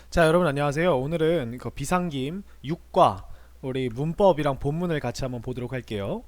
자, 여러분 안녕하세요. 오늘은 그 비상김 6과 우리 문법이랑 본문을 같이 한번 보도록 할게요.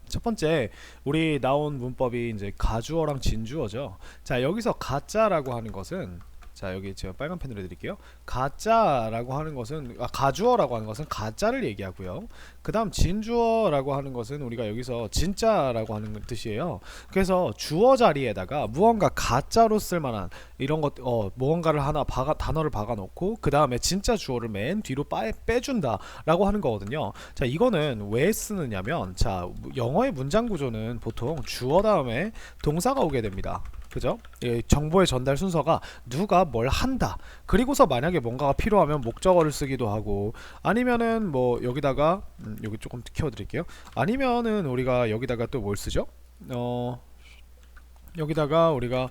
첫 번째, 우리 나온 문법이 이제 가주어랑 진주어죠. 자, 여기서 가짜라고 하는 것은, 자, 여기 제가 빨간 펜으로 해드릴게요. 가짜라고 하는 것은, 가주어라고 하는 것은 가짜를 얘기하고요. 그 다음 진주어라고 하는 것은 우리가 여기서 진짜라고 하는 뜻이에요. 그래서 주어 자리에다가 무언가 가짜로 쓸만한 이런 것, 무언가를 하나 단어를 박아놓고 그 다음에 진짜 주어를 맨 뒤로 빼준다라고 하는 거거든요. 자, 이거는 왜 쓰느냐면, 자, 영어의 문장 구조는 보통 주어 다음에 동사가 오게 됩니다. 그죠? 정보의 전달 순서가 누가 뭘 한다. 그리고서 만약에 뭔가가 필요하면 목적어를 쓰기도 하고, 아니면은 뭐 여기다가 여기 조금 키워드릴게요. 아니면은 우리가 여기다가 또 뭘 쓰죠? 여기다가 우리가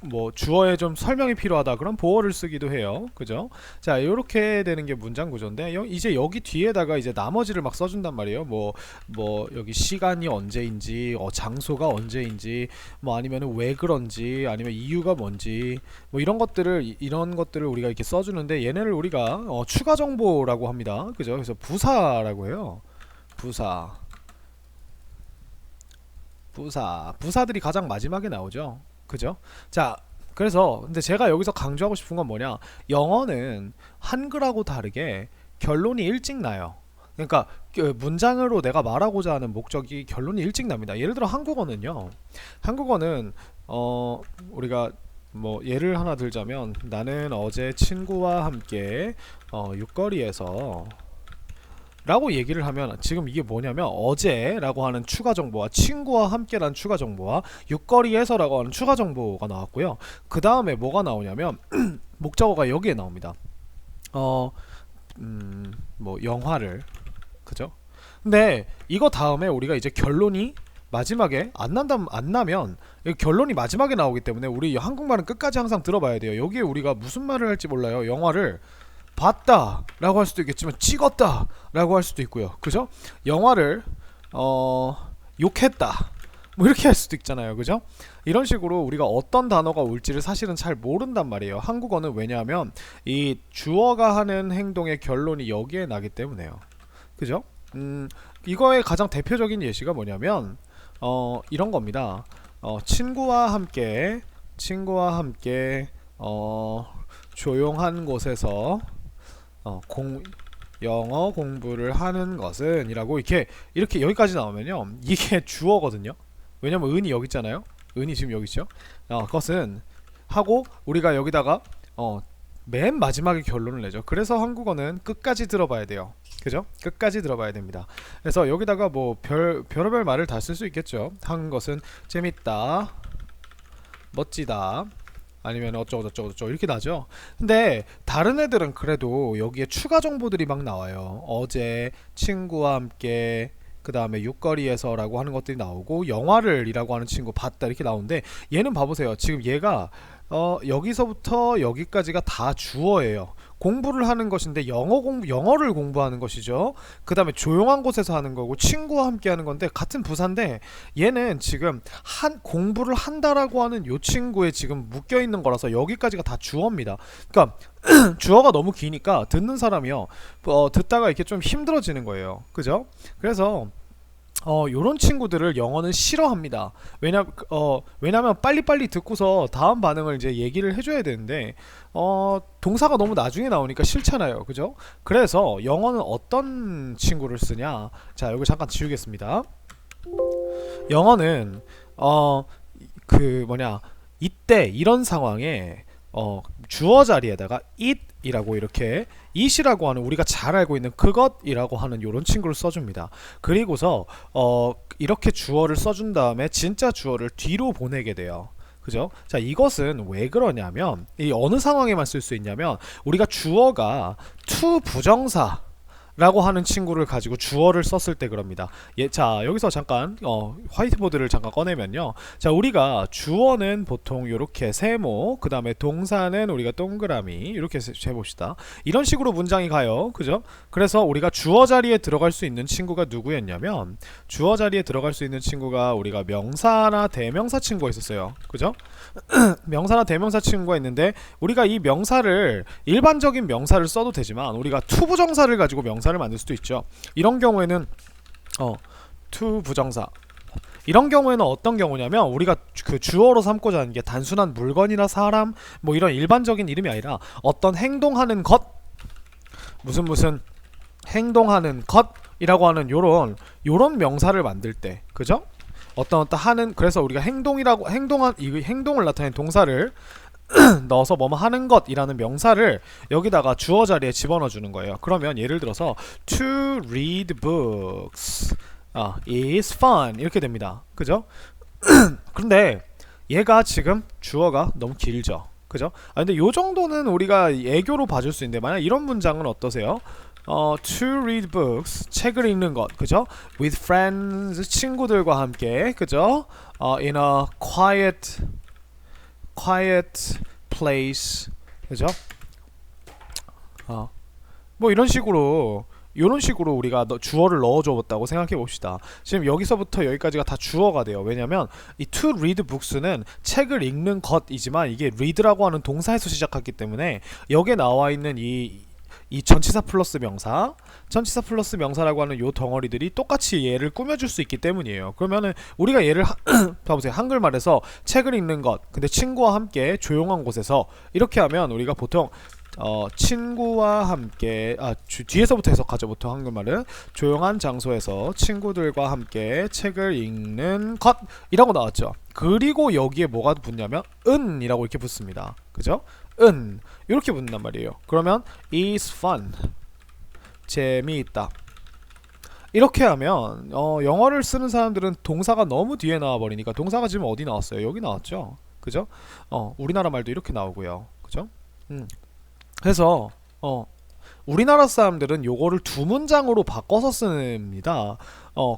뭐 주어에 좀 설명이 필요하다 그럼 보어를 쓰기도 해요. 그죠? 자, 이렇게 되는 게 문장 구조인데, 이제 여기 뒤에다가 이제 나머지를 막 써준단 말이에요. 뭐 여기 시간이 언제인지, 장소가 언제인지, 뭐 아니면은 왜 그런지, 아니면 이유가 뭔지, 뭐 이런 것들을 우리가 이렇게 써주는데, 얘네를 우리가 추가 정보라고 합니다. 그죠? 그래서 부사라고 해요. 부사. 부사들이 가장 마지막에 나오죠. 그죠? 자, 그래서 근데 제가 여기서 강조하고 싶은 건 뭐냐, 영어는 한글하고 다르게 결론이 일찍 나요. 그러니까 그 문장으로 내가 말하고자 하는 목적이 결론이 일찍 납니다. 예를 들어 한국어는요, 한국어는 우리가 뭐 예를 하나 들자면, 나는 어제 친구와 함께 육거리에서 라고 얘기를 하면, 지금 이게 뭐냐면 어제라고 하는 추가 정보와 친구와 함께라는 추가 정보와 육거리에서라고 하는 추가 정보가 나왔고요. 그 다음에 뭐가 나오냐면 목적어가 여기에 나옵니다. 어, 뭐 영화를, 그죠? 근데 이거 다음에 우리가 이제 결론이 마지막에 안 나면, 결론이 마지막에 나오기 때문에 우리 한국말은 끝까지 항상 들어봐야 돼요. 여기에 우리가 무슨 말을 할지 몰라요. 영화를 봤다 라고 할 수도 있겠지만 찍었다 라고 할 수도 있고요. 그죠? 영화를 욕했다 뭐 이렇게 할 수도 있잖아요. 그죠? 이런 식으로 우리가 어떤 단어가 올지를 사실은 잘 모른단 말이에요. 한국어는. 왜냐하면 이 주어가 하는 행동의 결론이 여기에 나기 때문에요. 그죠? 이거의 가장 대표적인 예시가 뭐냐면 이런 겁니다. 친구와 함께 조용한 곳에서 영어 공부를 하는 것은 이라고 이렇게 여기까지 나오면요, 이게 주어거든요. 왜냐면 은이 여기 있잖아요. 은이 지금 여기 있죠. 그것은 하고 우리가 여기다가 맨 마지막에 결론을 내죠. 그래서 한국어는 끝까지 들어봐야 돼요. 그죠? 끝까지 들어봐야 됩니다. 그래서 여기다가 뭐 별의별 말을 다 쓸 수 있겠죠. 한 것은 재밌다, 멋지다, 아니면 어쩌고저쩌고 이렇게 나죠. 근데 다른 애들은 그래도 여기에 추가 정보들이 막 나와요. 어제 친구와 함께, 그 다음에 육거리에서 라고 하는 것들이 나오고, 영화를 이라고 하는 친구 봤다 이렇게 나오는데, 얘는 봐보세요. 지금 얘가 여기서부터 여기까지가 다 주어예요. 공부를 하는 것인데 영어를 공부하는 것이죠. 그 다음에 조용한 곳에서 하는 거고 친구와 함께 하는 건데, 같은 부사인데 얘는 지금 공부를 한다라고 하는 요 친구에 지금 묶여 있는 거라서 여기까지가 다 주어입니다. 그러니까 주어가 너무 기니까 듣는 사람이요, 듣다가 이렇게 좀 힘들어지는 거예요. 그죠? 그래서 요런 친구들을 영어는 싫어합니다. 왜냐면 빨리빨리 듣고서 다음 반응을 이제 얘기를 해줘야 되는데, 동사가 너무 나중에 나오니까 싫잖아요. 그죠? 그래서 영어는 어떤 친구를 쓰냐? 자, 여기 잠깐 지우겠습니다. 영어는, 이때, 이런 상황에, 주어 자리에다가 it이라고, 이렇게 it이라고 하는 우리가 잘 알고 있는 그것이라고 하는 요런 친구를 써줍니다. 그리고서 이렇게 주어를 써준 다음에 진짜 주어를 뒤로 보내게 돼요. 그죠? 자, 이것은 왜 그러냐면, 이 어느 상황에만 쓸 수 있냐면, 우리가 주어가 to 부정사 라고 하는 친구를 가지고 주어를 썼을 때 그럽니다. 자, 여기서 잠깐 화이트보드를 잠깐 꺼내면요. 자, 우리가 주어는 보통 이렇게 세모, 그 다음에 동사는 우리가 동그라미 이렇게 해봅시다. 이런 식으로 문장이 가요. 그죠? 그래서 우리가 주어 자리에 들어갈 수 있는 친구가 누구였냐면, 주어 자리에 들어갈 수 있는 친구가 우리가 명사나 대명사 친구가 있었어요. 그죠? 명사나 대명사 친구가 있는데, 우리가 이 명사를 일반적인 명사를 써도 되지만 우리가 투부정사를 가지고 명사를 만들 수도 있죠. 이런 경우에는 투부정사, 이런 경우에는 어떤 경우냐면, 우리가 그 주어로 삼고자 하는 게 단순한 물건이나 사람 뭐 이런 일반적인 이름이 아니라 어떤 행동하는 것, 무슨 행동하는 것이라고 하는 요런 명사를 만들 때, 그죠? 어떤 하는, 그래서 우리가 행동이라고 이 행동을 나타내는 동사를 넣어서 뭐뭐 하는 것이라는 명사를 여기다가 주어 자리에 집어넣어 주는 거예요. 그러면 예를 들어서 to read books is fun 이렇게 됩니다. 그죠? 근데 얘가 지금 주어가 너무 길죠. 그죠? 근데 요 정도는 우리가 애교로 봐줄 수 있는데, 만약 이런 문장은 어떠세요? to read books, 책을 읽는 것, 그죠? with friends, 친구들과 함께, 그죠? in a quiet place, 그죠? 뭐 이런 식으로 우리가 주어를 넣어줬다고 생각해 봅시다. 지금 여기서부터 여기까지가 다 주어가 돼요. 왜냐면 이 to read books는 책을 읽는 것이지만, 이게 read라고 하는 동사에서 시작했기 때문에 여기에 나와 있는 이 전치사 플러스 명사라고 하는 요 덩어리들이 똑같이 얘를 꾸며줄 수 있기 때문이에요. 그러면은 우리가 얘를 봐보세요. 한글말에서 책을 읽는 것, 근데 친구와 함께 조용한 곳에서, 이렇게 하면 우리가 보통 친구와 함께 뒤에서부터 해석하죠. 보통 한글말은 조용한 장소에서 친구들과 함께 책을 읽는 것 이라고 나왔죠. 그리고 여기에 뭐가 붙냐면 은 이라고 이렇게 붙습니다. 그죠? 은 이렇게 붙는단 말이에요. 그러면 is fun, 재미있다. 이렇게 하면 영어를 쓰는 사람들은 동사가 너무 뒤에 나와버리니까, 동사가 지금 어디 나왔어요? 여기 나왔죠. 그죠? 우리나라 말도 이렇게 나오고요. 그죠? 그래서 우리나라 사람들은 요거를 두 문장으로 바꿔서 씁니다.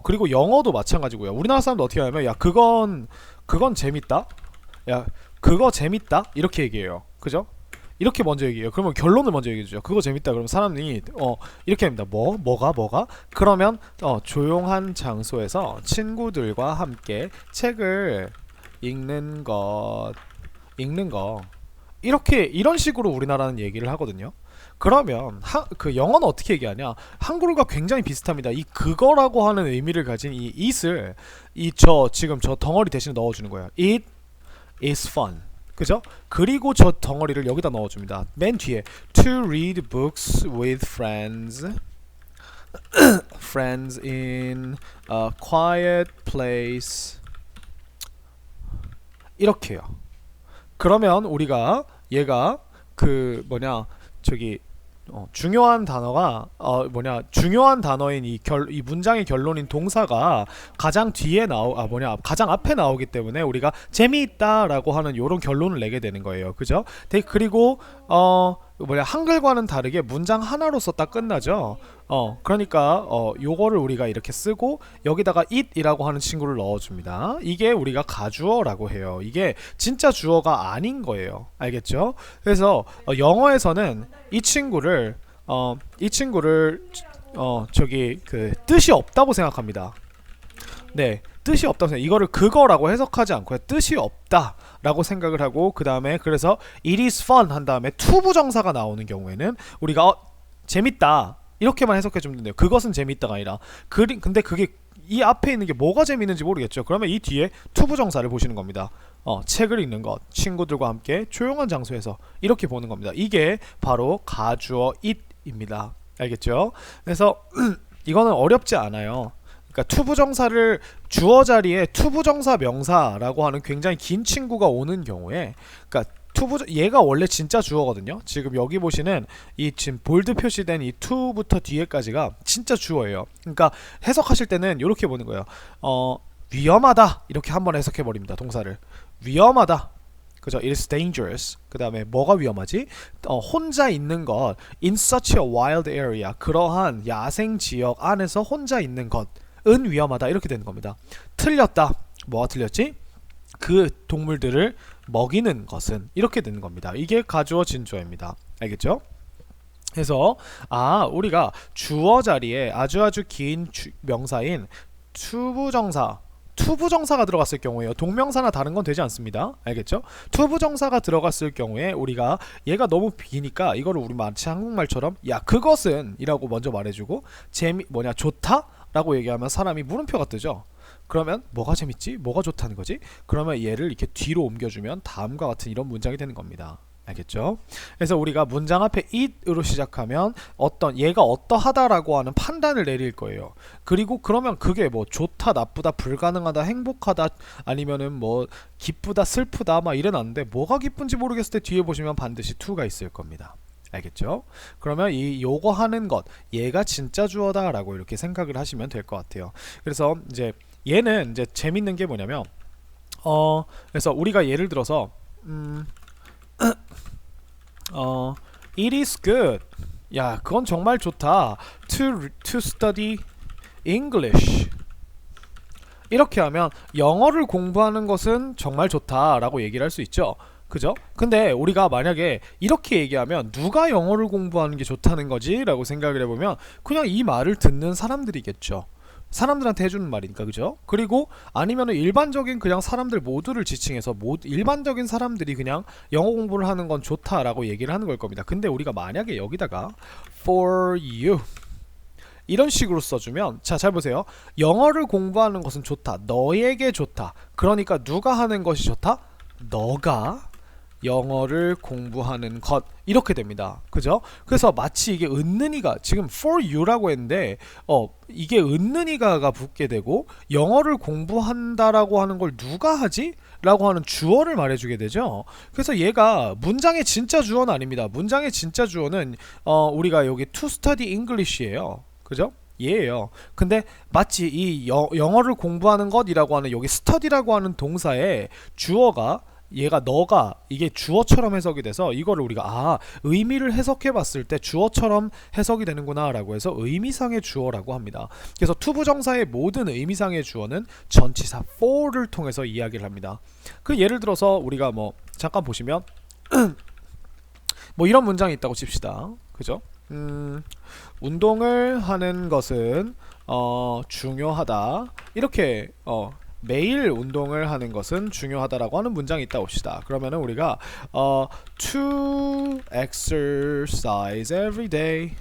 그리고 영어도 마찬가지고요. 우리나라 사람도 어떻게 하냐면, 야 그건 재밌다, 야 그거 재밌다 이렇게 얘기해요. 그죠? 이렇게 먼저 얘기해요. 그러면 결론을 먼저 얘기해주죠. 그거 재밌다. 그러면 사람이 이렇게 합니다. 뭐가? 그러면 조용한 장소에서 친구들과 함께 책을 읽는 거 이런 식으로 우리나라는 얘기를 하거든요. 그러면 그 영어는 어떻게 얘기하냐? 한글과 굉장히 비슷합니다. 이 그거라고 하는 의미를 가진 이 it을 지금 저 덩어리 대신에 넣어주는 거예요. It is fun. 그죠? 그리고 저 덩어리를 여기다 넣어줍니다. 맨 뒤에 to read books with friends in a quiet place 이렇게요. 그러면 우리가 얘가 중요한 단어가 중요한 단어인 이 문장의 결론인 동사가 가장 뒤에 가장 앞에 나오기 때문에 우리가 재미있다라고 하는 요런 결론을 내게 되는 거예요. 그죠? 그리고 한글과는 다르게 문장 하나로 썼다 끝나죠. 그러니까 요거를 우리가 이렇게 쓰고 여기다가 it이라고 하는 친구를 넣어줍니다. 이게 우리가 가주어라고 해요. 이게 진짜 주어가 아닌 거예요. 알겠죠? 그래서 영어에서는 이 친구를 뜻이 없다고 생각합니다. 네, 뜻이 없다고 생각. 이거를 그거라고 해석하지 않고요. 뜻이 없다라고 생각을 하고, 그 다음에 그래서 it is fun 한 다음에 투부정사가 나오는 경우에는 우리가 재밌다 이렇게만 해석해주면 돼요. 그것은 재밌다가 아니라 근데 그게 이 앞에 있는 게 뭐가 재밌는지 모르겠죠. 그러면 이 뒤에 투부정사를 보시는 겁니다. 책을 읽는 것, 친구들과 함께 조용한 장소에서 이렇게 보는 겁니다. 이게 바로 가주어 it입니다. 알겠죠? 그래서 이거는 어렵지 않아요. 그러니까 투부정사를 주어 자리에 투부정사 명사라고 하는 굉장히 긴 친구가 오는 경우에, 그러니까 얘가 원래 진짜 주어거든요. 지금 여기 보시는 이 지금 볼드 표시된 이 to부터 뒤에까지가 진짜 주어예요. 그러니까 해석하실 때는 이렇게 보는 거예요. 위험하다 이렇게 한번 해석해 버립니다. 동사를 위험하다. 그죠? It is dangerous. 그 다음에 뭐가 위험하지? 혼자 있는 것. In such a wild area. 그러한 야생 지역 안에서 혼자 있는 것은 위험하다. 이렇게 되는 겁니다. 틀렸다. 뭐가 틀렸지? 그 동물들을 먹이는 것은 이렇게 되는 겁니다. 이게 가주어 진주어입니다. 알겠죠? 그래서 우리가 주어 자리에 아주 긴 명사인 투부정사가 들어갔을 경우에요. 동명사나 다른 건 되지 않습니다. 알겠죠? 투부정사가 들어갔을 경우에 우리가 얘가 너무 비니까 이거를 우리 마치 한국말처럼 야 그것은 이라고 먼저 말해주고 좋다? 라고 얘기하면 사람이 물음표가 뜨죠. 그러면 뭐가 재밌지? 뭐가 좋다는 거지? 그러면 얘를 이렇게 뒤로 옮겨주면 다음과 같은 이런 문장이 되는 겁니다. 알겠죠? 그래서 우리가 문장 앞에 it으로 시작하면 얘가 어떠하다라고 하는 판단을 내릴 거예요. 그리고 그러면 그게 뭐 좋다, 나쁘다, 불가능하다, 행복하다, 아니면은 뭐 기쁘다, 슬프다 막 이래놨는데 뭐가 기쁜지 모르겠을 때 뒤에 보시면 반드시 to가 있을 겁니다. 알겠죠? 그러면 요거 하는 것, 얘가 진짜 주어다라고 이렇게 생각을 하시면 될 것 같아요. 그래서 이제 얘는 이제 재밌는 게 뭐냐면 그래서 우리가 예를 들어서 it is good. 야, 그건 정말 좋다. To study English. 이렇게 하면 영어를 공부하는 것은 정말 좋다라고 얘기를 할 수 있죠. 그죠? 근데 우리가 만약에 이렇게 얘기하면 누가 영어를 공부하는 게 좋다는 거지? 라고 생각을 해보면 그냥 이 말을 듣는 사람들이겠죠. 사람들한테 해주는 말이니까. 그죠? 그리고 아니면은 일반적인 그냥 사람들 모두를 지칭해서 일반적인 사람들이 그냥 영어 공부를 하는 건 좋다라고 얘기를 하는 걸 겁니다. 근데 우리가 만약에 여기다가 for you 이런 식으로 써주면 자, 잘 보세요. 영어를 공부하는 것은 좋다. 너에게 좋다. 그러니까 누가 하는 것이 좋다? 너가 영어를 공부하는 것 이렇게 됩니다. 그죠? 그래서 마치 이게 은는이가 지금 for you라고 했는데 이게 은는이가가 붙게 되고 영어를 공부한다라고 하는 걸 누가 하지? 라고 하는 주어를 말해주게 되죠. 그래서 얘가 문장의 진짜 주어는 아닙니다. 문장의 진짜 주어는 우리가 여기 to study English예요. 그죠? 얘예요. 근데 마치 이 영어를 공부하는 것이라고 하는 여기 study라고 하는 동사의 주어가 얘가 너가 이게 주어처럼 해석이 돼서 이거를 우리가 의미를 해석해 봤을 때 주어처럼 해석이 되는구나 라고 해서 의미상의 주어라고 합니다. 그래서 투부정사의 모든 의미상의 주어는 전치사 for를 통해서 이야기를 합니다. 그 예를 들어서 우리가 뭐 잠깐 보시면 뭐 이런 문장이 있다고 칩시다. 그죠? 운동을 하는 것은 중요하다. 이렇게 매일 운동을 하는 것은 중요하다라고 하는 문장이 있다 봅시다. 그러면은 우리가 to exercise every day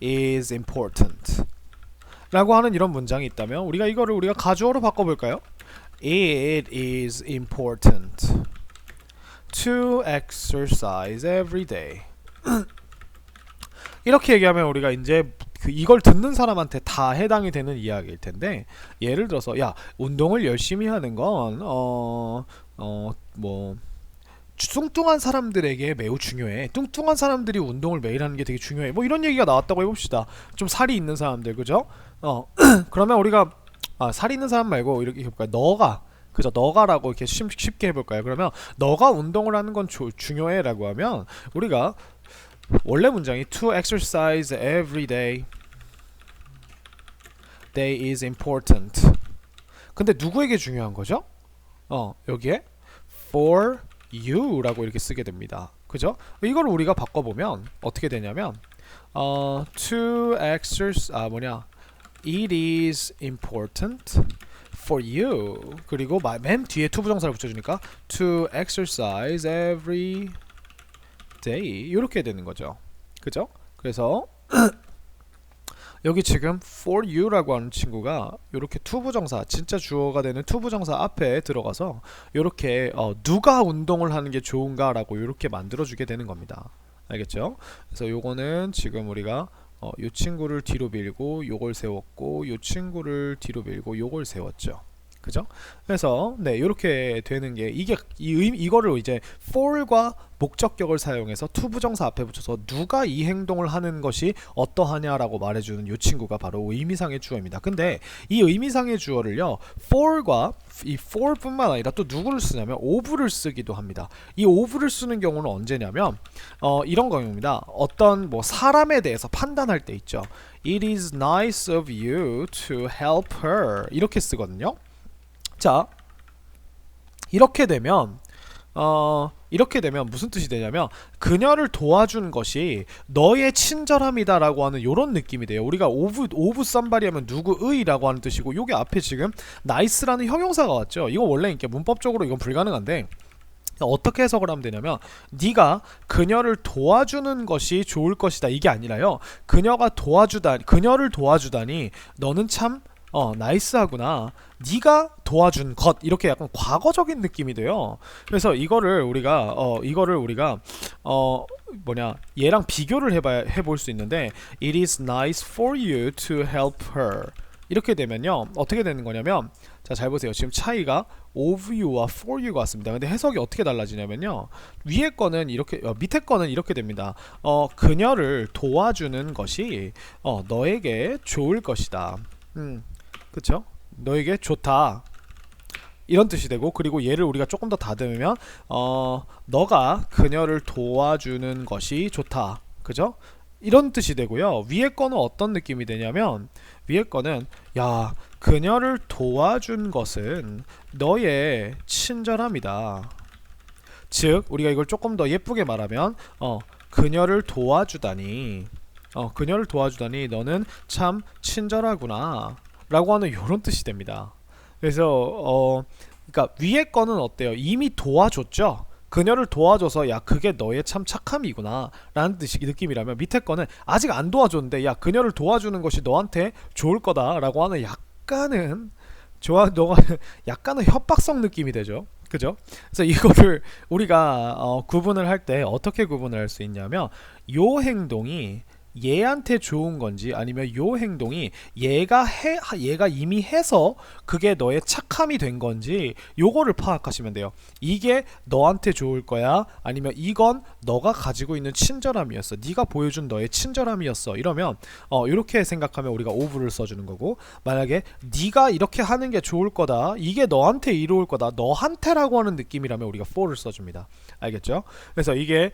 is important 라고 하는 이런 문장이 있다면 우리가 이거를 우리가 가주어로 바꿔볼까요? It is important to exercise every day 이렇게 얘기하면 우리가 이제 이걸 듣는 사람한테 다 해당이 되는 이야기일 텐데 예를 들어서 야 운동을 열심히 하는 건 뭐 뚱뚱한 사람들에게 매우 중요해. 뚱뚱한 사람들이 운동을 매일 하는 게 되게 중요해. 뭐 이런 얘기가 나왔다고 해봅시다. 좀 살이 있는 사람들 그죠? 그러면 우리가 살이 있는 사람 말고 이렇게 해볼까요? 너가 그죠? 너가라고 이렇게 쉽게 해볼까요? 그러면 너가 운동을 하는 건 중요해 라고 하면 우리가 원래 문장이 to exercise every day is important. 근데 누구에게 중요한 거죠? 여기에 for you 라고 이렇게 쓰게 됩니다. 그죠? 이걸 우리가 바꿔보면 어떻게 되냐면 to exercise it is important for you 그리고 맨 뒤에 to 부정사를 붙여주니까 to exercise every day 이렇게 되는 거죠. 그죠? 그래서 여기 지금 for you라고 하는 친구가 이렇게 투부정사 진짜 주어가 되는 투부정사 앞에 들어가서 이렇게 누가 운동을 하는 게 좋은가 라고 이렇게 만들어주게 되는 겁니다. 알겠죠? 그래서 요거는 지금 우리가 요 친구를 뒤로 밀고 요걸 세웠고 요 친구를 뒤로 밀고 요걸 세웠죠. 그죠? 그래서 네 이렇게 되는 게 이게 이거를 이제 for과 목적격을 사용해서 투부정사 앞에 붙여서 누가 이 행동을 하는 것이 어떠하냐라고 말해주는 이 친구가 바로 의미상의 주어입니다. 근데 이 의미상의 주어를요 for과 이 for뿐만 아니라 또 누구를 쓰냐면 of를 쓰기도 합니다. 이 of를 쓰는 경우는 언제냐면 이런 경우입니다. 어떤 뭐 사람에 대해서 판단할 때 있죠. It is nice of you to help her 이렇게 쓰거든요. 자, 이렇게 되면 무슨 뜻이 되냐면 그녀를 도와준 것이 너의 친절함이다라고 하는 요런 느낌이 돼요. 우리가 of somebody 하면 누구의라고 하는 뜻이고 요게 앞에 지금 nice라는 형용사가 왔죠. 이거 원래 이렇게 문법적으로 이건 불가능한데 어떻게 해석을 하면 되냐면 네가 그녀를 도와주는 것이 좋을 것이다 이게 아니라요. 그녀를 도와주다니 너는 참 나이스하구나. 네가 도와준 것 이렇게 약간 과거적인 느낌이 돼요. 그래서 이거를 우리가 얘랑 비교를 해볼 수 있는데 It is nice for you to help her 이렇게 되면요 어떻게 되는 거냐면 자 잘 보세요. 지금 차이가 of you와 for you가 왔습니다. 근데 해석이 어떻게 달라지냐면요 위에 거는 이렇게 밑에 거는 이렇게 됩니다. 그녀를 도와주는 것이 너에게 좋을 것이다. 그쵸? 너에게 좋다 이런 뜻이 되고 그리고 얘를 우리가 조금 더 다듬으면 너가 그녀를 도와주는 것이 좋다 그죠? 이런 뜻이 되고요. 위에 거는 어떤 느낌이 되냐면 위에 거는 야 그녀를 도와준 것은 너의 친절함이다. 즉 우리가 이걸 조금 더 예쁘게 말하면 그녀를 도와주다니 너는 참 친절하구나 라고 하는 요런 뜻이 됩니다. 그래서 그러니까 위에 거는 어때요? 이미 도와줬죠. 그녀를 도와줘서 야 그게 너의 참 착함이구나 라는 느낌이라면 밑에 거는 아직 안 도와줬는데 야 그녀를 도와주는 것이 너한테 좋을 거다 라고 하는 약간은 약간은 협박성 느낌이 되죠. 그죠? 그래서 이거를 우리가 구분을 할 때 어떻게 구분을 할 수 있냐면 요 행동이 얘한테 좋은 건지 아니면 요 행동이 얘가 이미 해서 그게 너의 착함이 된 건지 요거를 파악하시면 돼요. 이게 너한테 좋을 거야 아니면 이건 너가 가지고 있는 친절함이었어. 네가 보여준 너의 친절함이었어. 이러면 이렇게 생각하면 우리가 of를 써주는 거고 만약에 네가 이렇게 하는 게 좋을 거다. 이게 너한테 이로울 거다. 너한테라고 하는 느낌이라면 우리가 for를 써줍니다. 알겠죠? 그래서 이게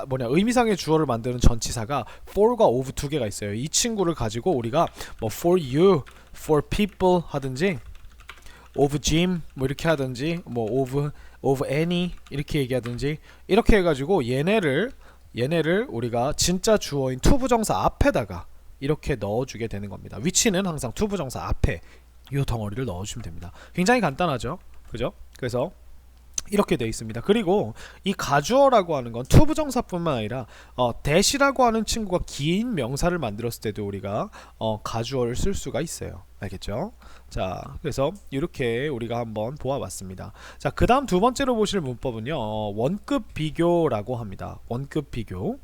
의미상의 주어를 만드는 전치사가 for과 of 두 개가 있어요. 이 친구를 가지고 우리가 뭐 for you, for people 하든지 of Jim 뭐 이렇게 하든지 뭐 of any 이렇게 얘기하든지 이렇게 해가지고 얘네를 우리가 진짜 주어인 투부정사 앞에다가 이렇게 넣어주게 되는 겁니다. 위치는 항상 투부정사 앞에 이 덩어리를 넣어주시면 됩니다. 굉장히 간단하죠, 그죠? 그래서 이렇게 되어 있습니다. 그리고 이 가주어라고 하는 건 투부정사뿐만 아니라 대시라고 하는 친구가 긴 명사를 만들었을 때도 우리가 가주어를 쓸 수가 있어요. 알겠죠? 자, 그래서 이렇게 우리가 한번 보아봤습니다. 자, 그 다음 두 번째로 보실 문법은요 원급 비교라고 합니다. 원급 비교.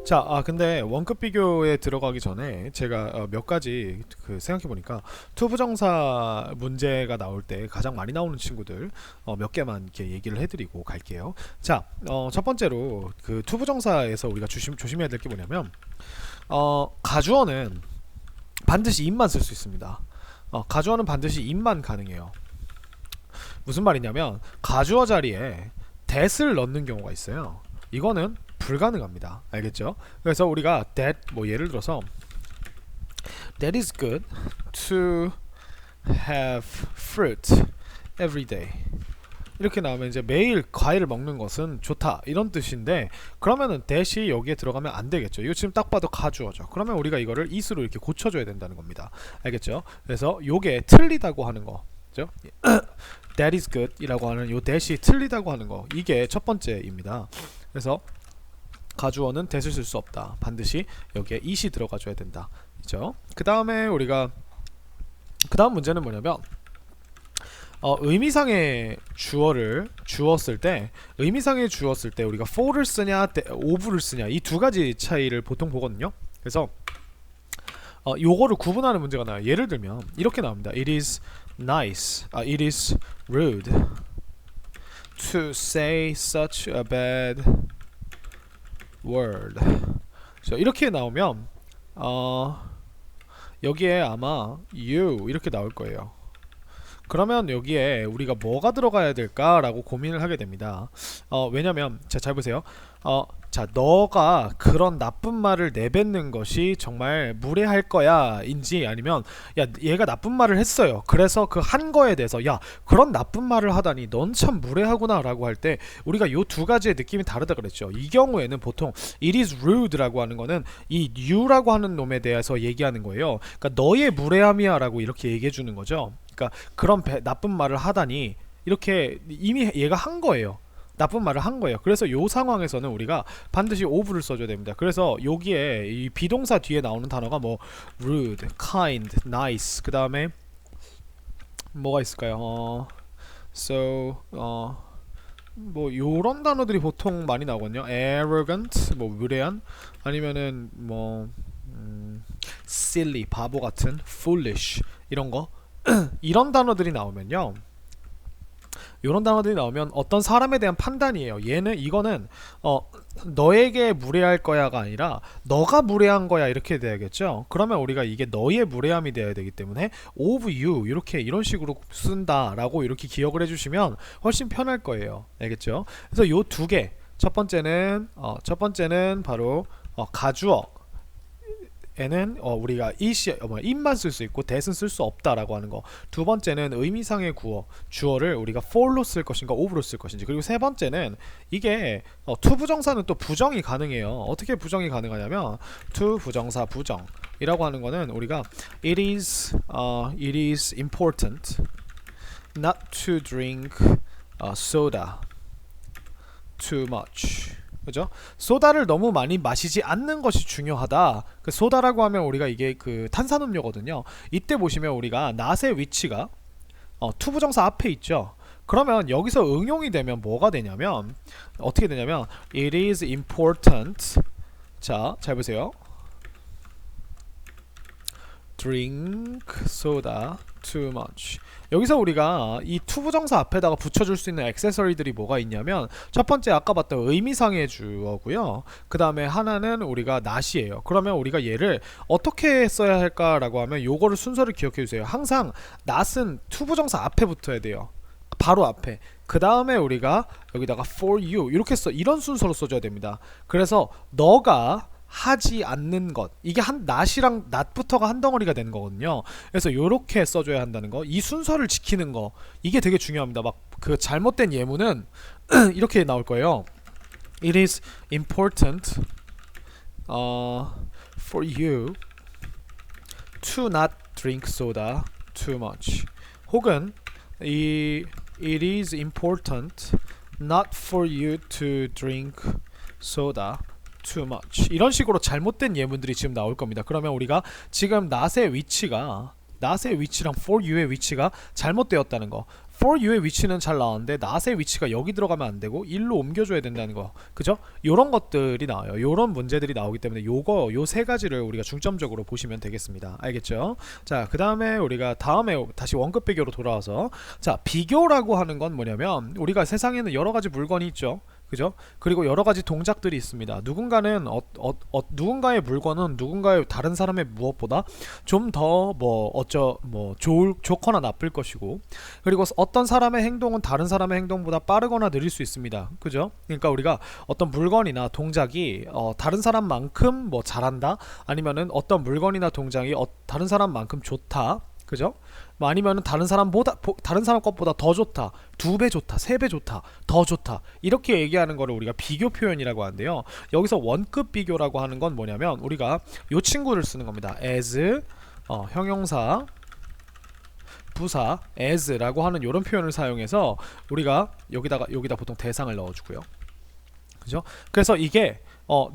자, 근데 원급 비교에 들어가기 전에 제가 몇 가지 생각해보니까 투부정사 문제가 나올 때 가장 많이 나오는 친구들 몇 개만 이렇게 얘기를 해드리고 갈게요. 자, 첫 번째로 그 투부정사에서 우리가 조심해야 될 게 뭐냐면 가주어는 반드시 it만 쓸 수 있습니다. 가주어는 반드시 it만 가능해요. 무슨 말이냐면 가주어 자리에 that을 넣는 경우가 있어요. 이거는 불가능합니다. 알겠죠? 그래서 우리가 that 뭐 예를 들어서 that is good to have fruit every day 이렇게 나오면 이제 매일 과일을 먹는 것은 좋다 이런 뜻인데 그러면은 that이 여기에 들어가면 안 되겠죠. 이거 지금 딱 봐도 가주어죠. 그러면 우리가 이거를 it으로 이렇게 고쳐줘야 된다는 겁니다. 알겠죠? 그래서 요게 틀리다고 하는 거 그죠? that is good 이라고 하는 요 that이 틀리다고 하는 거 이게 첫 번째입니다. 그래서 가주어는 that을 쓸 수 없다. 반드시 여기에 it이 들어가줘야 된다. 그죠? 그 다음에 우리가 그 다음 문제는 뭐냐면 의미상의 주어를 주었을 때 우리가 for를 쓰냐 of를 쓰냐 이 두 가지 차이를 보통 보거든요. 그래서 요거를 구분하는 문제가 나요. 예를 들면 이렇게 나옵니다. It is nice, it is rude to say such a bad word. 자, 이렇게 나오면 여기에 아마 you 이렇게 나올 거예요. 그러면 여기에 우리가 뭐가 들어가야 될까라고 고민을 하게 됩니다. 왜냐면 잘 보세요. 자, 너가 그런 나쁜 말을 내뱉는 것이 정말 무례할 거야 인지, 아니면 야 얘가 나쁜 말을 했어요, 그래서 그 한 거에 대해서 야 그런 나쁜 말을 하다니 넌 참 무례하구나 라고 할 때 우리가 요 두 가지의 느낌이 다르다 그랬죠. 이 경우에는 보통 it is rude 라고 하는 거는 이 you라고 하는 놈에 대해서 얘기하는 거예요. 그러니까 너의 무례함이야 라고 이렇게 얘기해 주는 거죠. 그러니까 그런 나쁜 말을 하다니 이렇게 이미 얘가 한 거예요. 나쁜 말을 한 거예요. 그래서 요 상황에서는 우리가 반드시 of를 써줘야 됩니다. 그래서 여기에 이 비동사 뒤에 나오는 단어가 뭐 rude, kind, nice, 그 다음에 뭐가 있을까요? so 뭐 요런 단어들이 보통 많이 나오거든요. arrogant, 뭐 무례한, 아니면은 뭐 silly, 바보 같은, foolish 이런 거 이런 단어들이 나오면요. 이런 단어들이 나오면 어떤 사람에 대한 판단이에요. 이거는 너에게 무례할 거야가 아니라 너가 무례한 거야 이렇게 돼야겠죠. 그러면 우리가 이게 너의 무례함이 돼야 되기 때문에 of you 이렇게 이런 식으로 쓴다라고 이렇게 기억을 해주시면 훨씬 편할 거예요. 알겠죠? 그래서 요 두 개, 첫 번째는 바로 가주어 에는 우리가 it만 쓸 수 있고 that은 쓸 수 없다라고 하는 거. 두 번째는 의미상의 주어를 우리가 for로 쓸 것인가 of로 쓸 것인지. 그리고 세 번째는 이게 to 부정사는 또 부정이 가능해요. 어떻게 부정이 가능하냐면 to 부정사 부정이라고 하는 거는 우리가 it is important not to drink soda too much. 그죠? 소다를 너무 많이 마시지 않는 것이 중요하다. 그 소다라고 하면 우리가 이게 그 탄산음료거든요. 이때 보시면 우리가 not의 위치가 to 부정사 앞에 있죠. 그러면 여기서 응용이 되면 뭐가 되냐면 어떻게 되냐면 it is important. 자, 잘 보세요. drink soda too much. 여기서 우리가 이 to 부정사 앞에다가 붙여줄 수 있는 액세서리들이 뭐가 있냐면 첫 번째 아까 봤던 의미상의 주어고요. 그 다음에 하나는 우리가 not이에요. 그러면 우리가 얘를 어떻게 써야 할까라고 하면 요거를 순서를 기억해 주세요. 항상 not은 to 부정사 앞에 붙어야 돼요. 바로 앞에. 그 다음에 우리가 여기다가 for you 이렇게 이런 순서로 써줘야 됩니다. 그래서 너가 하지 않는 것, 이게 not이랑 not부터가 한 덩어리가 되는 거거든요. 그래서 요렇게 써줘야 한다는 거, 이 순서를 지키는 거, 이게 되게 중요합니다. 막 그 잘못된 예문은 이렇게 나올 거예요. It is important for you to not drink soda too much. 혹은 it is important not for you to drink soda too much. 이런 식으로 잘못된 예문들이 지금 나올 겁니다. 그러면 우리가 지금 not의 위치랑 for you의 위치가 잘못되었다는 거. for you의 위치는 잘 나왔는데 not의 위치가 여기 들어가면 안 되고 일로 옮겨줘야 된다는 거. 그죠? 요런 것들이 나와요. 요런 문제들이 나오기 때문에 요 세 가지를 우리가 중점적으로 보시면 되겠습니다. 알겠죠? 자, 그 다음에 우리가 다음에 다시 원급 비교로 돌아와서, 자, 비교라고 하는 건 뭐냐면 우리가 세상에는 여러 가지 물건이 있죠. 그죠? 그리고 여러 가지 동작들이 있습니다. 누군가는 누군가의 물건은 누군가의 다른 사람의 무엇보다 좀 더 좋거나 나쁠 것이고, 그리고 어떤 사람의 행동은 다른 사람의 행동보다 빠르거나 느릴 수 있습니다. 그죠? 그러니까 우리가 어떤 물건이나 동작이 다른 사람만큼 잘한다, 아니면은 어떤 물건이나 동작이 다른 사람만큼 좋다. 그죠? 아니면은 다른 사람 것보다 더 좋다, 2배 좋다, 3배 좋다, 더 좋다, 이렇게 얘기하는 거를 우리가 비교 표현이라고 하는데요. 여기서 원급 비교라고 하는 건 뭐냐면 우리가 요 친구를 쓰는 겁니다. as 형용사 부사 as라고 하는 요런 표현을 사용해서 우리가 여기다 보통 대상을 넣어주고요. 그죠? 그래서 이게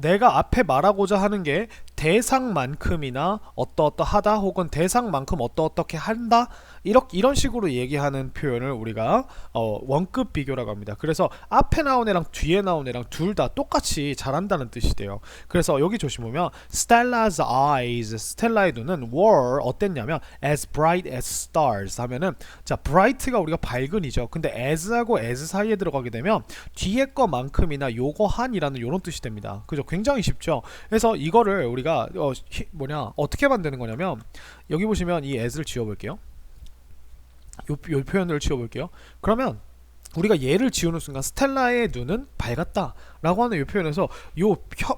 내가 앞에 말하고자 하는 게 대상만큼이나 어떠어떠하다 혹은 대상만큼 어떠어떻게 한다 이런 식으로 얘기하는 표현을 우리가 원급 비교라고 합니다. 그래서 앞에 나온 애랑 뒤에 나온 애랑 둘 다 똑같이 잘한다는 뜻이 돼요. 그래서 여기 조심보면 Stella's eyes, 스텔라의 눈은 were 어땠냐면 as bright as stars 하면은 자 bright가 우리가 밝은이죠. 근데 as하고 as 사이에 들어가게 되면 뒤에 거만큼이나 요거 한이라는 요런 뜻이 됩니다. 그죠? 굉장히 쉽죠. 그래서 이거를 우리가 어떻게 만드는 거냐면 여기 보시면 이 as를 지워볼게요. 요 표현을 지워볼게요. 그러면 우리가 얘를 지우는 순간 스텔라의 눈은 밝았다 라고 하는 이 표현에서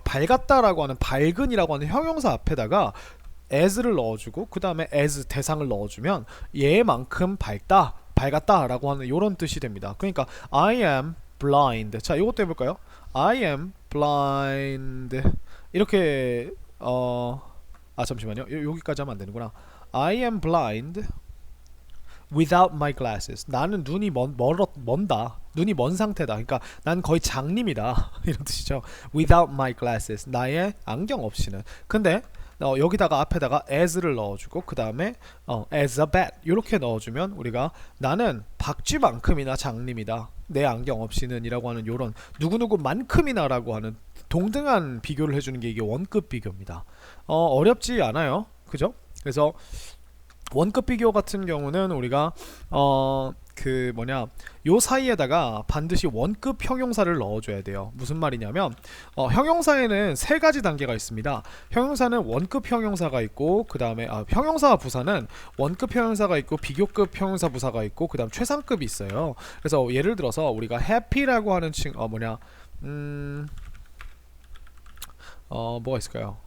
밝았다 라고 하는 밝은이라고 하는 형용사 앞에다가 as를 넣어주고 그 다음에 as 대상을 넣어주면 얘만큼 밝았다 라고 하는 이런 뜻이 됩니다. 그러니까 I am blind. 자 이것도 해볼까요? I am blind 이렇게 잠시만요. 여기까지 하면 안되는구나. I am blind without my glasses. 나는 눈이 먼다. 눈이 먼 상태다. 그러니까 난 거의 장님이다. 이런 뜻이죠. Without my glasses. 나의 안경 없이는. 근데 여기다가 앞에다가 as를 넣어주고 그 다음에 as a bat 이렇게 넣어주면 우리가 나는 박쥐만큼이나 장님이다. 내 안경 없이는 이라고 하는 요런 누구누구만큼이나 라고 하는 동등한 비교를 해주는 게 이게 원급 비교입니다. 어렵지 않아요. 그죠? 그래서 원급 비교 같은 경우는 우리가 요 사이에다가 반드시 원급 형용사를 넣어줘야 돼요. 무슨 말이냐면 형용사에는 세 가지 단계가 있습니다. 형용사는 원급 형용사가 있고 그 다음에 형용사와 부사는 원급 형용사가 있고 비교급 형용사 부사가 있고 그 다음 최상급이 있어요. 그래서 예를 들어서 우리가 happy라고 하는 뭐가 있을까요?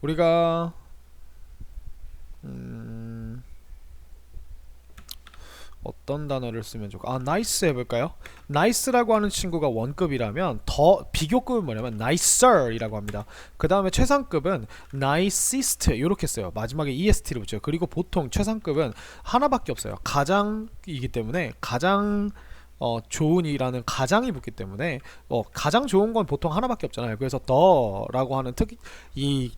우리가 어떤 단어를 쓰면 좋을까? nice 해볼까요? nice라고 하는 친구가 원급이라면 더 비교급은 뭐냐면 nicer 이라고 합니다. 그 다음에 최상급은 nicest 이렇게 써요. 마지막에 est를 붙여요. 그리고 보통 최상급은 하나밖에 없어요. 가장이기 때문에 가장 좋은이라는 가장이 붙기 때문에 가장 좋은 건 보통 하나밖에 없잖아요. 그래서 더라고 하는 이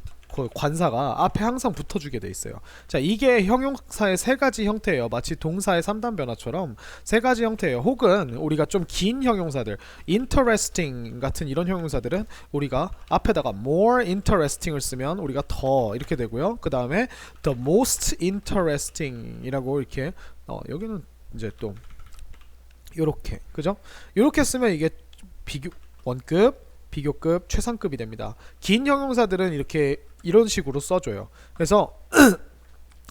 관사가 앞에 항상 붙어주게 돼 있어요. 자, 이게 형용사의 세 가지 형태예요. 마치 동사의 3단 변화처럼 세 가지 형태예요. 혹은 우리가 좀 긴 형용사들, interesting 같은 이런 형용사들은 우리가 앞에다가 more interesting을 쓰면 우리가 더 이렇게 되고요. 그 다음에 the most interesting 이라고 이렇게 여기는 이제 또 요렇게, 그죠? 요렇게 쓰면 이게 원급, 비교급, 최상급이 됩니다. 긴 형용사들은 이런 식으로 써줘요. 그래서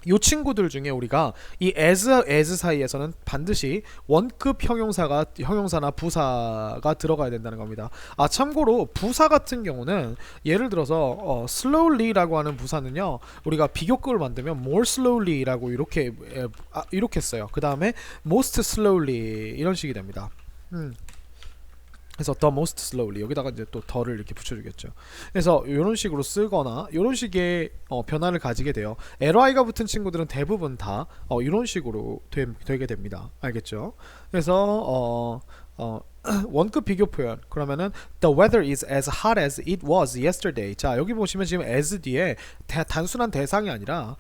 이 친구들 중에 우리가 이 as 사이에서는 반드시 원급 형용사나 부사가 들어가야 된다는 겁니다. 참고로 부사 같은 경우는 예를 들어서 slowly라고 하는 부사는요, 우리가 비교급을 만들면 more slowly라고 이렇게 써요. 그 다음에 most slowly 이런 식이 됩니다. 그래서 the most slowly 여기다가 이제 또 더를 이렇게 붙여주겠죠. 그래서 이런 식으로 쓰거나 이런 식의 변화를 가지게 돼요. ly가 붙은 친구들은 대부분 다 이런 식으로 되게 됩니다. 알겠죠? 그래서 원급 비교 표현 그러면은 the weather is as hot as it was yesterday. 자, 여기 보시면 지금 as 뒤에 단순한 대상이 아니라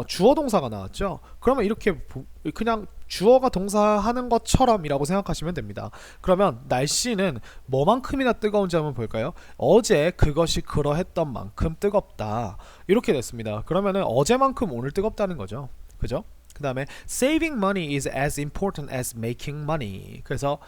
주어 동사가 나왔죠. 그러면 이렇게 그냥 주어가 동사하는 것처럼 이라고 생각하시면 됩니다. 그러면 날씨는 뭐만큼이나 뜨거운지 한번 볼까요? 어제 그것이 그러했던 만큼 뜨겁다 이렇게 됐습니다. 그러면은 어제만큼 오늘 뜨겁다는 거죠. 그죠? 그 다음에 saving money is as important as making money. 그래서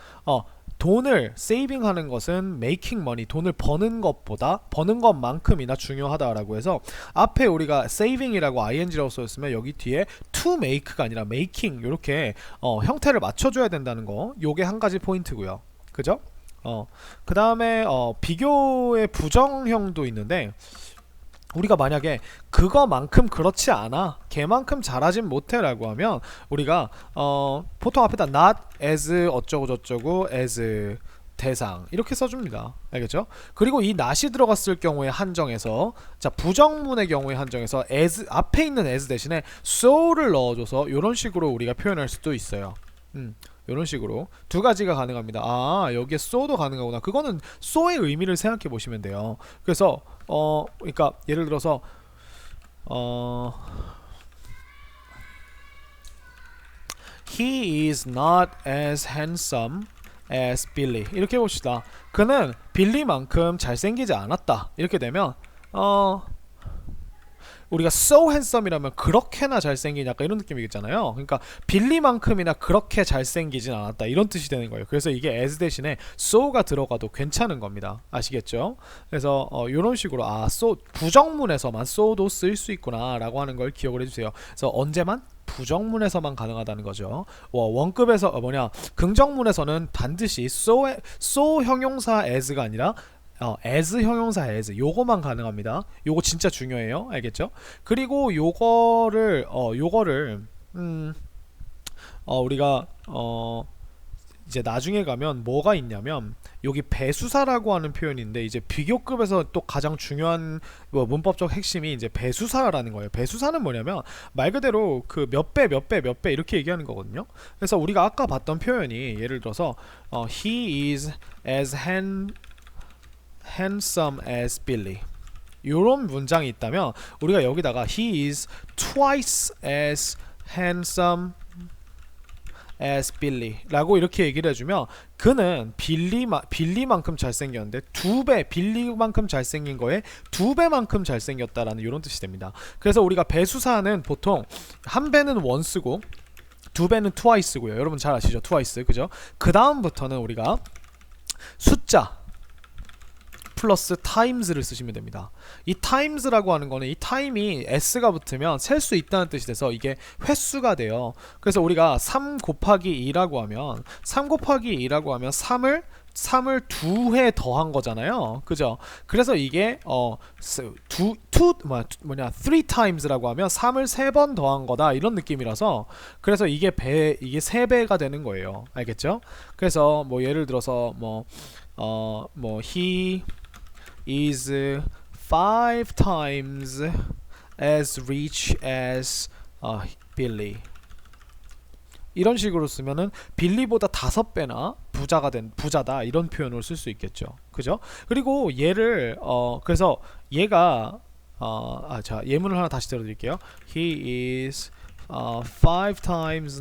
돈을 saving 하는 것은 making money, 돈을 버는 것만큼이나 중요하다라고 해서 앞에 우리가 saving이라고 ing라고 써있으면 여기 뒤에 to make가 아니라 making 이렇게 형태를 맞춰줘야 된다는 거, 요게 한 가지 포인트고요. 그죠? 그 다음에 비교의 부정형도 있는데 우리가 만약에 그거만큼 그렇지 않아, 걔만큼 잘하진 못해 라고 하면 우리가 보통 앞에다 not as 어쩌고 저쩌고 as 대상 이렇게 써줍니다. 알겠죠? 그리고 이 not이 들어갔을 경우에 한정해서, 자, 부정문의 경우에 한정해서 as 앞에 있는 as 대신에 so를 넣어줘서 이런 식으로 우리가 표현할 수도 있어요. 이런 식으로 두 가지가 가능합니다. 아, 여기에 so도 가능하구나. 그거는 so의 의미를 생각해 보시면 돼요. 그래서 그러니까 예를 들어서 he is not as handsome as Billy. 이렇게 봅시다. 그는 빌리만큼 잘생기지 않았다. 이렇게 되면 우리가 so handsome이라면 그렇게나 잘생긴 약간 이런 느낌이겠잖아요. 그러니까 빌리만큼이나 그렇게 잘생기진 않았다 이런 뜻이 되는 거예요. 그래서 이게 as 대신에 so가 들어가도 괜찮은 겁니다. 아시겠죠? 그래서 이런 식으로 so 부정문에서만 so도 쓸 수 있구나 라고 하는 걸 기억을 해주세요. 그래서 언제만? 부정문에서만 가능하다는 거죠. 원급에서 긍정문에서는 반드시 so 형용사 as가 아니라 as 형용사 as 요거만 가능합니다. 요거 진짜 중요해요. 알겠죠? 그리고 요거를 우리가 이제 나중에 가면 뭐가 있냐면 여기 배수사라고 하는 표현인데 이제 비교급에서 또 가장 중요한 문법적 핵심이 이제 배수사라는 거예요. 배수사는 뭐냐면 말 그대로 그 몇 배 이렇게 얘기하는 거거든요. 그래서 우리가 아까 봤던 표현이 예를 들어서 he is as handsome as Billy 요런 문장이 있다면 우리가 여기다가 he is twice as handsome as Billy 라고 이렇게 얘기를 해주면 그는 빌리만큼 잘생겼는데 빌리만큼 잘생긴 거에 2배만큼 잘생겼다라는 이런 뜻이 됩니다. 그래서 우리가 배수사는 보통 한 배는 once고 2배는 twice고요. 여러분 잘 아시죠? twice 그죠? 그 다음부터는 우리가 숫자 플러스 times를 쓰시면 됩니다. 이 times라고 하는 거는 이 time이 s가 붙으면 셀 수 있다는 뜻이 돼서 이게 횟수가 돼요. 그래서 우리가 3 곱하기 2라고 하면 3을 2회 더한 거잖아요. 그죠? 그래서 이게 3 times라고 하면 3을 3번 더한 거다 이런 느낌이라서 그래서 이게 3배가 되는 거예요. 알겠죠? 그래서 뭐 예를 들어서 he is 5 times as rich as Billy 이런 식으로 쓰면은 빌리보다 5배나 부자다 이런 표현을 쓸 수 있겠죠. 그죠? 그리고 얘를 그래서 얘가 자 예문을 하나 다시 들어드릴게요. He is 5 times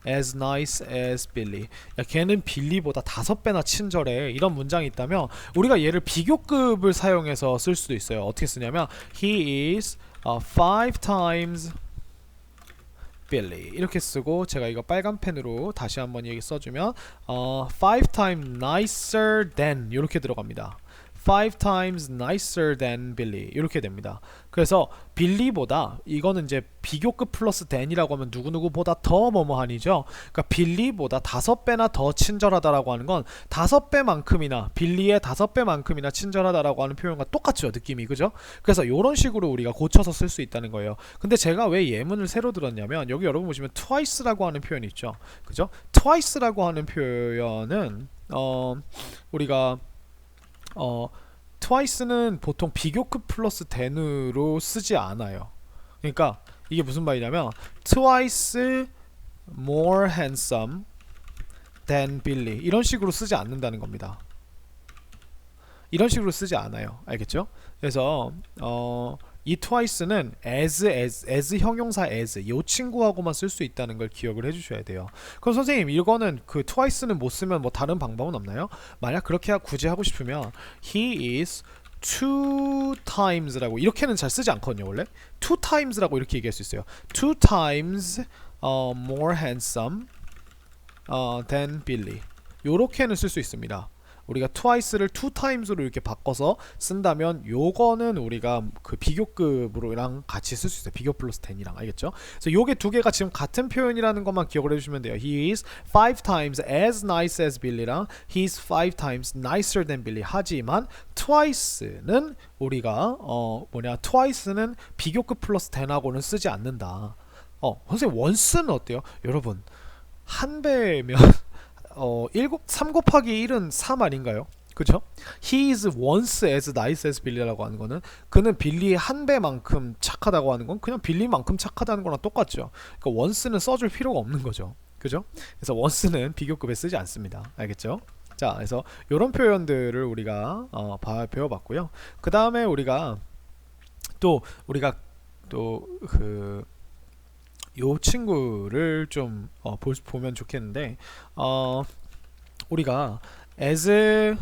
as nice as Billy. 야, 걔는 빌리보다 5배나 친절해. 이런 문장이 있다면 우리가 얘를 비교급을 사용해서 쓸 수도 있어요. 어떻게 쓰냐면 he is 5 times Billy 이렇게 쓰고 제가 이거 빨간 펜으로 다시 한번 얘기 써주면 5 times nicer than 이렇게 들어갑니다. 5 times nicer than Billy 이렇게 됩니다. 그래서 빌리보다 이거는 이제 비교급 플러스 than이라고 하면 누구누구보다 더 뭐뭐하니죠. 그러니까 빌리보다 5배나 더 친절하다라고 하는 건 5배만큼이나 빌리의 5배만큼이나 친절하다라고 하는 표현과 똑같죠. 느낌이 그죠? 그래서 이런 식으로 우리가 고쳐서 쓸 수 있다는 거예요. 근데 제가 왜 예문을 새로 들었냐면 여기 여러분 보시면 twice라고 하는 표현이 있죠. 그죠? twice라고 하는 표현은 우리가 twice는 보통 비교급 플러스 than으로 쓰지 않아요. 그러니까 이게 무슨 말이냐면 twice more handsome than Billy 이런 식으로 쓰지 않는다는 겁니다. 이런 식으로 쓰지 않아요. 알겠죠? 그래서 이 twice는 as 형용사 as 이 친구하고만 쓸 수 있다는 걸 기억을 해주셔야 돼요. 그럼 선생님 이거는 그 twice는 못 쓰면 뭐 다른 방법은 없나요? 만약 그렇게 굳이 하고 싶으면 he is 2 times라고 이렇게는 잘 쓰지 않거든요. 원래 2 times라고 이렇게 얘기할 수 있어요. 2 times more handsome than Billy 요렇게는 쓸 수 있습니다. 우리가 twice를 2 times로 이렇게 바꿔서 쓴다면 요거는 우리가 그 비교급으로랑 같이 쓸 수 있어요. 비교 플러스 than이랑 알겠죠? 그래서 요게 두 개가 지금 같은 표현이라는 것만 기억을 해주시면 돼요. He is 5 times as nice as Billy랑 He is 5 times nicer than Billy 하지만 twice는 우리가 twice는 비교급 플러스 than하고는 쓰지 않는다. 선생님 once는 어때요? 여러분 한 배면 3 곱하기 1은 3 아닌가요? 그죠? He is once as nice as Billy라고 하는 거는 그는 빌리의 한 배만큼 착하다고 하는 건 그냥 빌리만큼 착하다는 거랑 똑같죠. 그러니까 once는 써줄 필요가 없는 거죠. 그죠? 그래서 once는 비교급에 쓰지 않습니다. 알겠죠? 자, 그래서 이런 표현들을 우리가 배워봤고요. 그 다음에 우리가 또 그 요 친구를 좀 보면 좋겠는데 우리가 as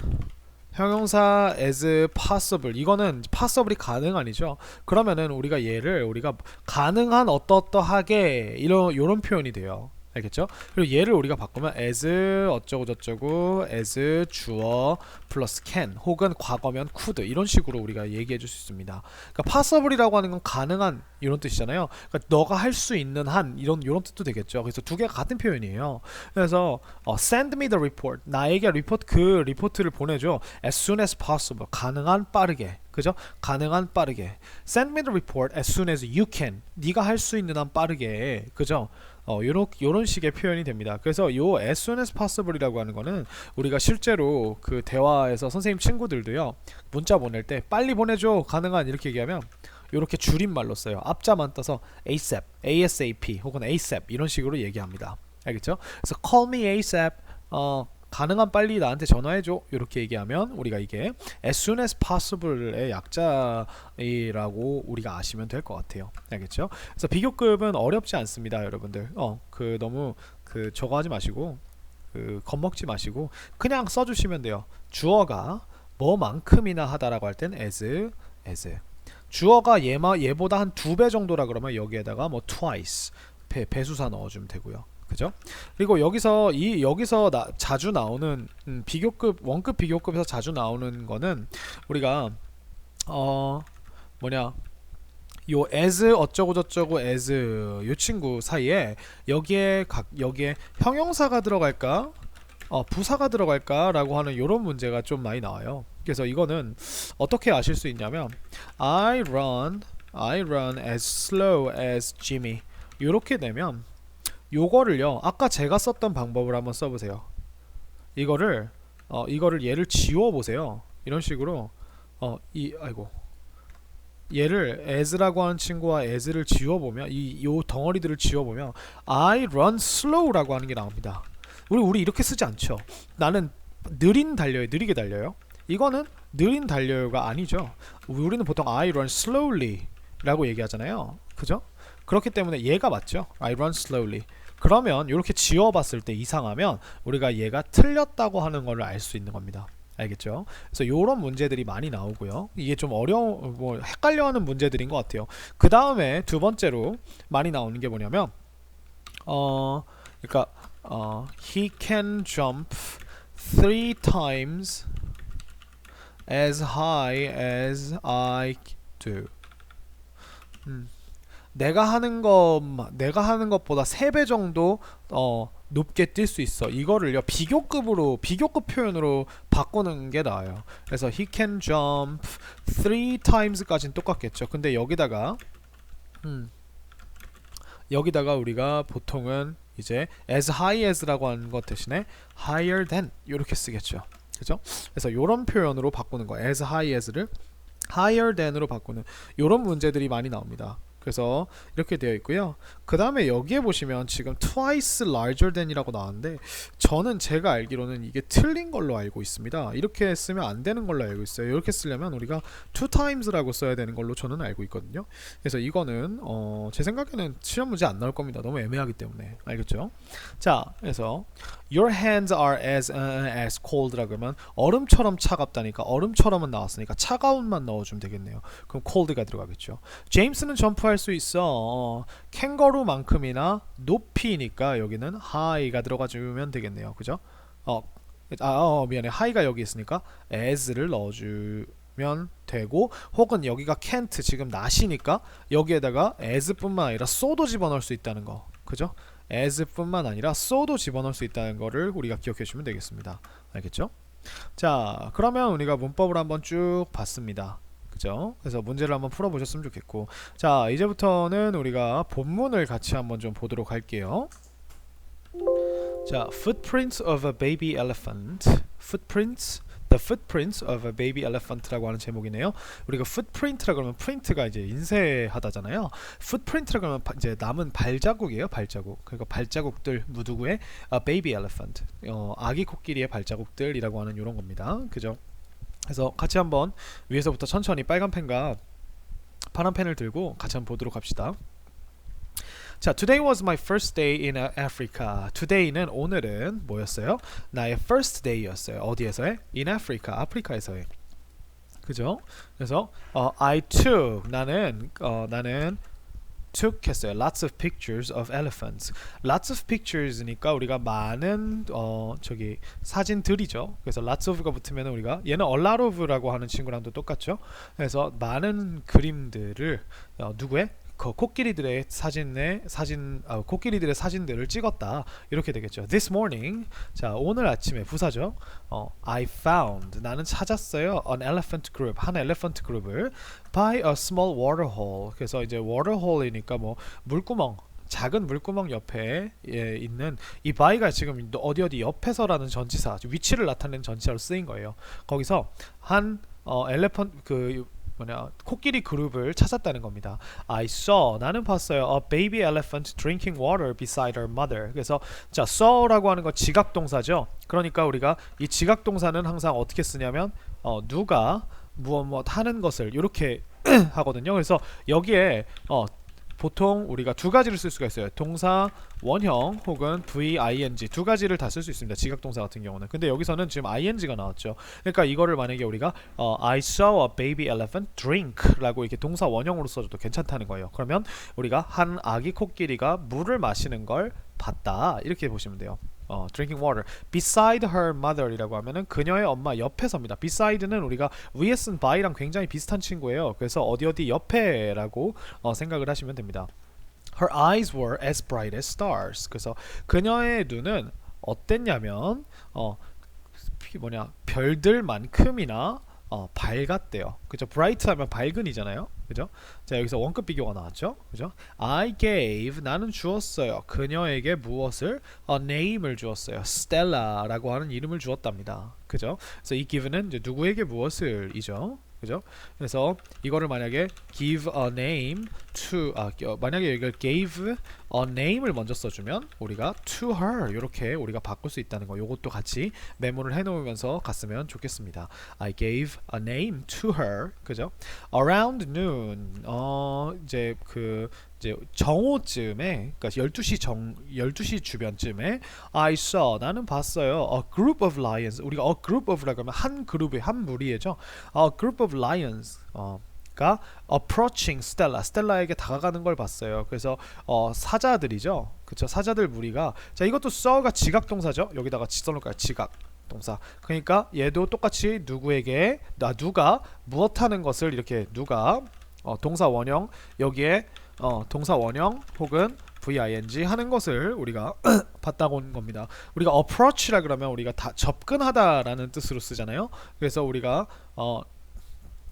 형용사 as possible, 이거는 possible이 가능한이죠. 그러면은 우리가 얘를 우리가 가능한 어떠어떠하게 이런 표현이 돼요. 알겠죠? 그리고 얘를 우리가 바꾸면 as 어쩌고 저쩌고 as 주어 플러스 can 혹은 과거면 could 이런 식으로 우리가 얘기해 줄 수 있습니다. 그러니까 possible이라고 하는 건 가능한 이런 뜻이잖아요. 그러니까 너가 할 수 있는 한 이런 뜻도 되겠죠. 그래서 두 개가 같은 표현이에요. 그래서 send me the report, 나에게 그 리포트를 보내줘. as soon as possible, 가능한 빠르게. 그죠? 가능한 빠르게. send me the report as soon as you can, 네가 할 수 있는 한 빠르게. 그죠? 요런 식의 표현이 됩니다. 그래서 요 as soon as possible이라고 하는 거는 우리가 실제로 그 대화에서 선생님 친구들도요, 문자 보낼 때 빨리 보내줘, 가능한, 이렇게 얘기하면 요렇게 줄임말로 써요. 앞자만 떠서 ASAP, ASAP 혹은 ASAP 이런 식으로 얘기합니다. 알겠죠? 그래서 call me ASAP, 가능한 빨리 나한테 전화해줘, 이렇게 얘기하면 우리가 이게 as soon as possible의 약자라고 우리가 아시면 될 것 같아요. 알겠죠? 그래서 비교급은 어렵지 않습니다, 여러분들. 너무 저거 하지 마시고 겁먹지 마시고 그냥 써주시면 돼요. 주어가 뭐만큼이나 하다라고 할 땐 as. 주어가 얘보다 한 2배 정도라 그러면 여기에다가 뭐 twice 배수사 넣어주면 되고요. 그죠? 그리고 여기서 자주 나오는 비교급, 원급 비교급에서 자주 나오는 거는 우리가 요 as 어쩌고 저쩌고 as 요 친구 사이에 여기에 형용사가 들어갈까 부사가 들어갈까 라고 하는 요런 문제가 좀 많이 나와요. 그래서 이거는 어떻게 아실 수 있냐면 I run as slow as Jimmy, 요렇게 되면 요거를요, 아까 제가 썼던 방법을 한번 써보세요. 이거를 얘를 지워보세요. 이런 식으로 얘를 as라고 하는 친구와 as를 지워보면 요 덩어리들을 지워보면 I run slow라고 하는 게 나옵니다. 우리 이렇게 쓰지 않죠. 나는 느리게 달려요. 이거는 느린 달려요가 아니죠. 우리는 보통 I run slowly 라고 얘기하잖아요. 그죠? 그렇기 때문에 얘가 맞죠. I run slowly. 그러면 이렇게 지워봤을 때 이상하면 우리가 얘가 틀렸다고 하는 걸 알 수 있는 겁니다. 알겠죠? 그래서 이런 문제들이 많이 나오고요. 이게 좀 헷갈려하는 문제들인 것 같아요. 그 다음에 두 번째로 많이 나오는 게 뭐냐면 he can jump 3 times as high as I do. 내가 하는 것보다 3배 정도 높게 뛸 수 있어. 이거를요, 비교급 표현으로 바꾸는 게 나아요. 그래서 he can jump 3 times까지는 똑같겠죠. 근데 여기다가 우리가 보통은 이제 as high as라고 하는 것 대신에 higher than 이렇게 쓰겠죠. 그죠? 그래서 이런 표현으로 바꾸는 거, as high as를 higher than으로 바꾸는 이런 문제들이 많이 나옵니다. 그래서 이렇게 되어 있고요. 그 다음에 여기에 보시면 지금 twice larger than이라고 나왔는데 저는 제가 알기로는 이게 틀린 걸로 알고 있습니다. 이렇게 쓰면 안 되는 걸로 알고 있어요. 이렇게 쓰려면 우리가 two times라고 써야 되는 걸로 저는 알고 있거든요. 그래서 이거는 제 생각에는 시험 문제 안 나올 겁니다. 너무 애매하기 때문에. 알겠죠? 자, 그래서 your hands are as cold라 그러면 얼음처럼 차갑다니까 얼음처럼은 나왔으니까 차가운만 넣어주면 되겠네요. 그럼 cold가 들어가겠죠. 제임스는 점프할 수 있어. 캥거루만큼이나 높이니까 여기는 high가 들어가주면 되겠네요. 그죠? 미안해. high가 여기 있으니까 as를 넣어주면 되고, 혹은 여기가 can't 지금 not이니까 여기에다가 as 뿐만 아니라 so도 집어넣을 수 있다는 거. 그죠? as 뿐만 아니라 so도 집어넣을 수 있다는 거를 우리가 기억해 주면 되겠습니다. 알겠죠? 자, 그러면 우리가 문법을 한번 쭉 봤습니다. 그죠? 그래서 문제를 한번 풀어보셨으면 좋겠고, 자, 이제부터는 우리가 본문을 같이 한번 좀 보도록 할게요. 자, footprints of a baby elephant. footprints, The Footprints of a Baby Elephant라고 하는 제목이네요. 우리가 footprint라 그러면 print가 이제 인쇄하다잖아요. footprint라 그러면 이제 남은 발자국이에요. 발자국. 그러니까 발자국들 누구의 a baby elephant. 아기 코끼리의 발자국들이라고 하는 이런 겁니다. 그죠? 그래서 같이 한번 위에서부터 천천히 빨간 펜과 파란 펜을 들고 같이 한번 보도록 합시다. 자, today was my first day in Africa. today는 오늘은 뭐였어요? 나의 first day였어요. 어디에서의? in Africa. 아프리카에서의. 그죠? 그래서 I took 나는 took 했어요. Lots of pictures of elephants. Lots of pictures니까 우리가 많은 저기 사진들이죠. 그래서 lots of가 붙으면 우리가 얘는 a lot of라고 하는 친구랑도 똑같죠. 그래서 많은 그림들을 누구의? 그 코끼리들의 코끼리들의 사진들을 찍었다 이렇게 되겠죠. This morning, 자 오늘 아침에 부사죠. I found 나는 찾았어요. An elephant group 한 엘레펀트 그룹을 by a small water hole. 그래서 이제 water hole이니까 뭐 물구멍. 작은 물구멍 옆에 있는 이 by가 지금 어디 옆에서라는 전치사 위치를 나타내는 전치사로 쓰인 거예요. 거기서 한 엘레펀트 코끼리 그룹을 찾았다는 겁니다. I saw 나는 봤어요. A baby elephant drinking water beside her mother. 그래서 자 saw라고 하는 건 지각 동사죠. 그러니까 우리가 이 지각 동사는 항상 어떻게 쓰냐면 누가 무엇 하는 것을 이렇게 하거든요. 그래서 여기에 보통 우리가 두 가지를 쓸 수가 있어요. 동사 원형 혹은 VING 두 가지를 다 쓸 수 있습니다. 지각동사 같은 경우는. 근데 여기서는 지금 ING가 나왔죠. 그러니까 이거를 만약에 우리가 I saw a baby elephant drink 라고 이렇게 동사 원형으로 써줘도 괜찮다는 거예요. 그러면 우리가 한 아기 코끼리가 물을 마시는 걸 봤다 이렇게 보시면 돼요. drinking water beside her mother 이라고 하면은 그녀의 엄마 옆에서입니다. beside는 우리가 위에 쓴 by랑 굉장히 비슷한 친구예요. 그래서 어디 옆에라고 생각을 하시면 됩니다. Her eyes were as bright as stars. 그래서 그녀의 눈은 어땠냐면 별들만큼이나 밝았대요. 그죠? bright 하면 밝은이잖아요. 그죠? 자, 여기서 원급 비교가 나왔죠. 그죠? I gave 나는 주었어요. 그녀에게 무엇을? A name을 주었어요. Stella라고 하는 이름을 주었답니다. 그죠? 그래서 이 give는 이제 누구에게 무엇을이죠. 그죠? 그래서 이거를 만약에 give a name to 만약에 이걸 gave a name을 먼저 써주면 우리가 to her 이렇게 우리가 바꿀 수 있다는 거. 요것도 같이 메모를 해놓으면서 갔으면 좋겠습니다. I gave a name to her. 그죠? Around noon 이제 정오쯤에 그러니까 12시 주변쯤에 I saw 나는 봤어요. A group of lions. 우리가 a group of라고 하면 한 그룹의 한 무리죠. A group of lions 가 approaching Stella. 스텔라에게 다가가는 걸 봤어요. 그래서 사자들이죠. 그쵸? 사자들 무리가 자 이것도 saw가 지각 동사죠. 여기다가 써놓을까요? 지각 동사. 그러니까 얘도 똑같이 누구에게 누가 무엇하는 것을 이렇게 누가 동사 원형 여기에 동사 원형 혹은 VING 하는 것을 우리가 봤다고 온 겁니다. 우리가 approach라 그러면 우리가 다 접근하다라는 뜻으로 쓰잖아요. 그래서 우리가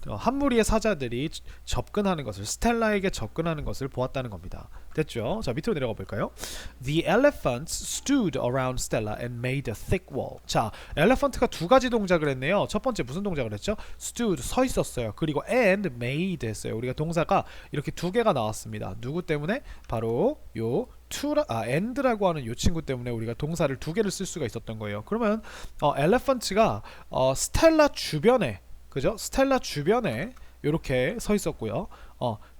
한 무리의 사자들이 접근하는 것을 스텔라에게 접근하는 것을 보았다는 겁니다. 됐죠? 자 밑으로 내려가 볼까요? The elephants stood around Stella and made a thick wall. 자, 엘레펀트가 두 가지 동작을 했네요. 첫 번째 무슨 동작을 했죠? stood 서 있었어요. 그리고 and made 했어요. 우리가 동사가 이렇게 두 개가 나왔습니다. 누구 때문에? 바로 요 and라고 하는 요 친구 때문에 우리가 동사를 두 개를 쓸 수가 있었던 거예요. 그러면 엘레펀트가 스텔라 주변에 그죠? 스텔라 주변에 이렇게 서 있었고요.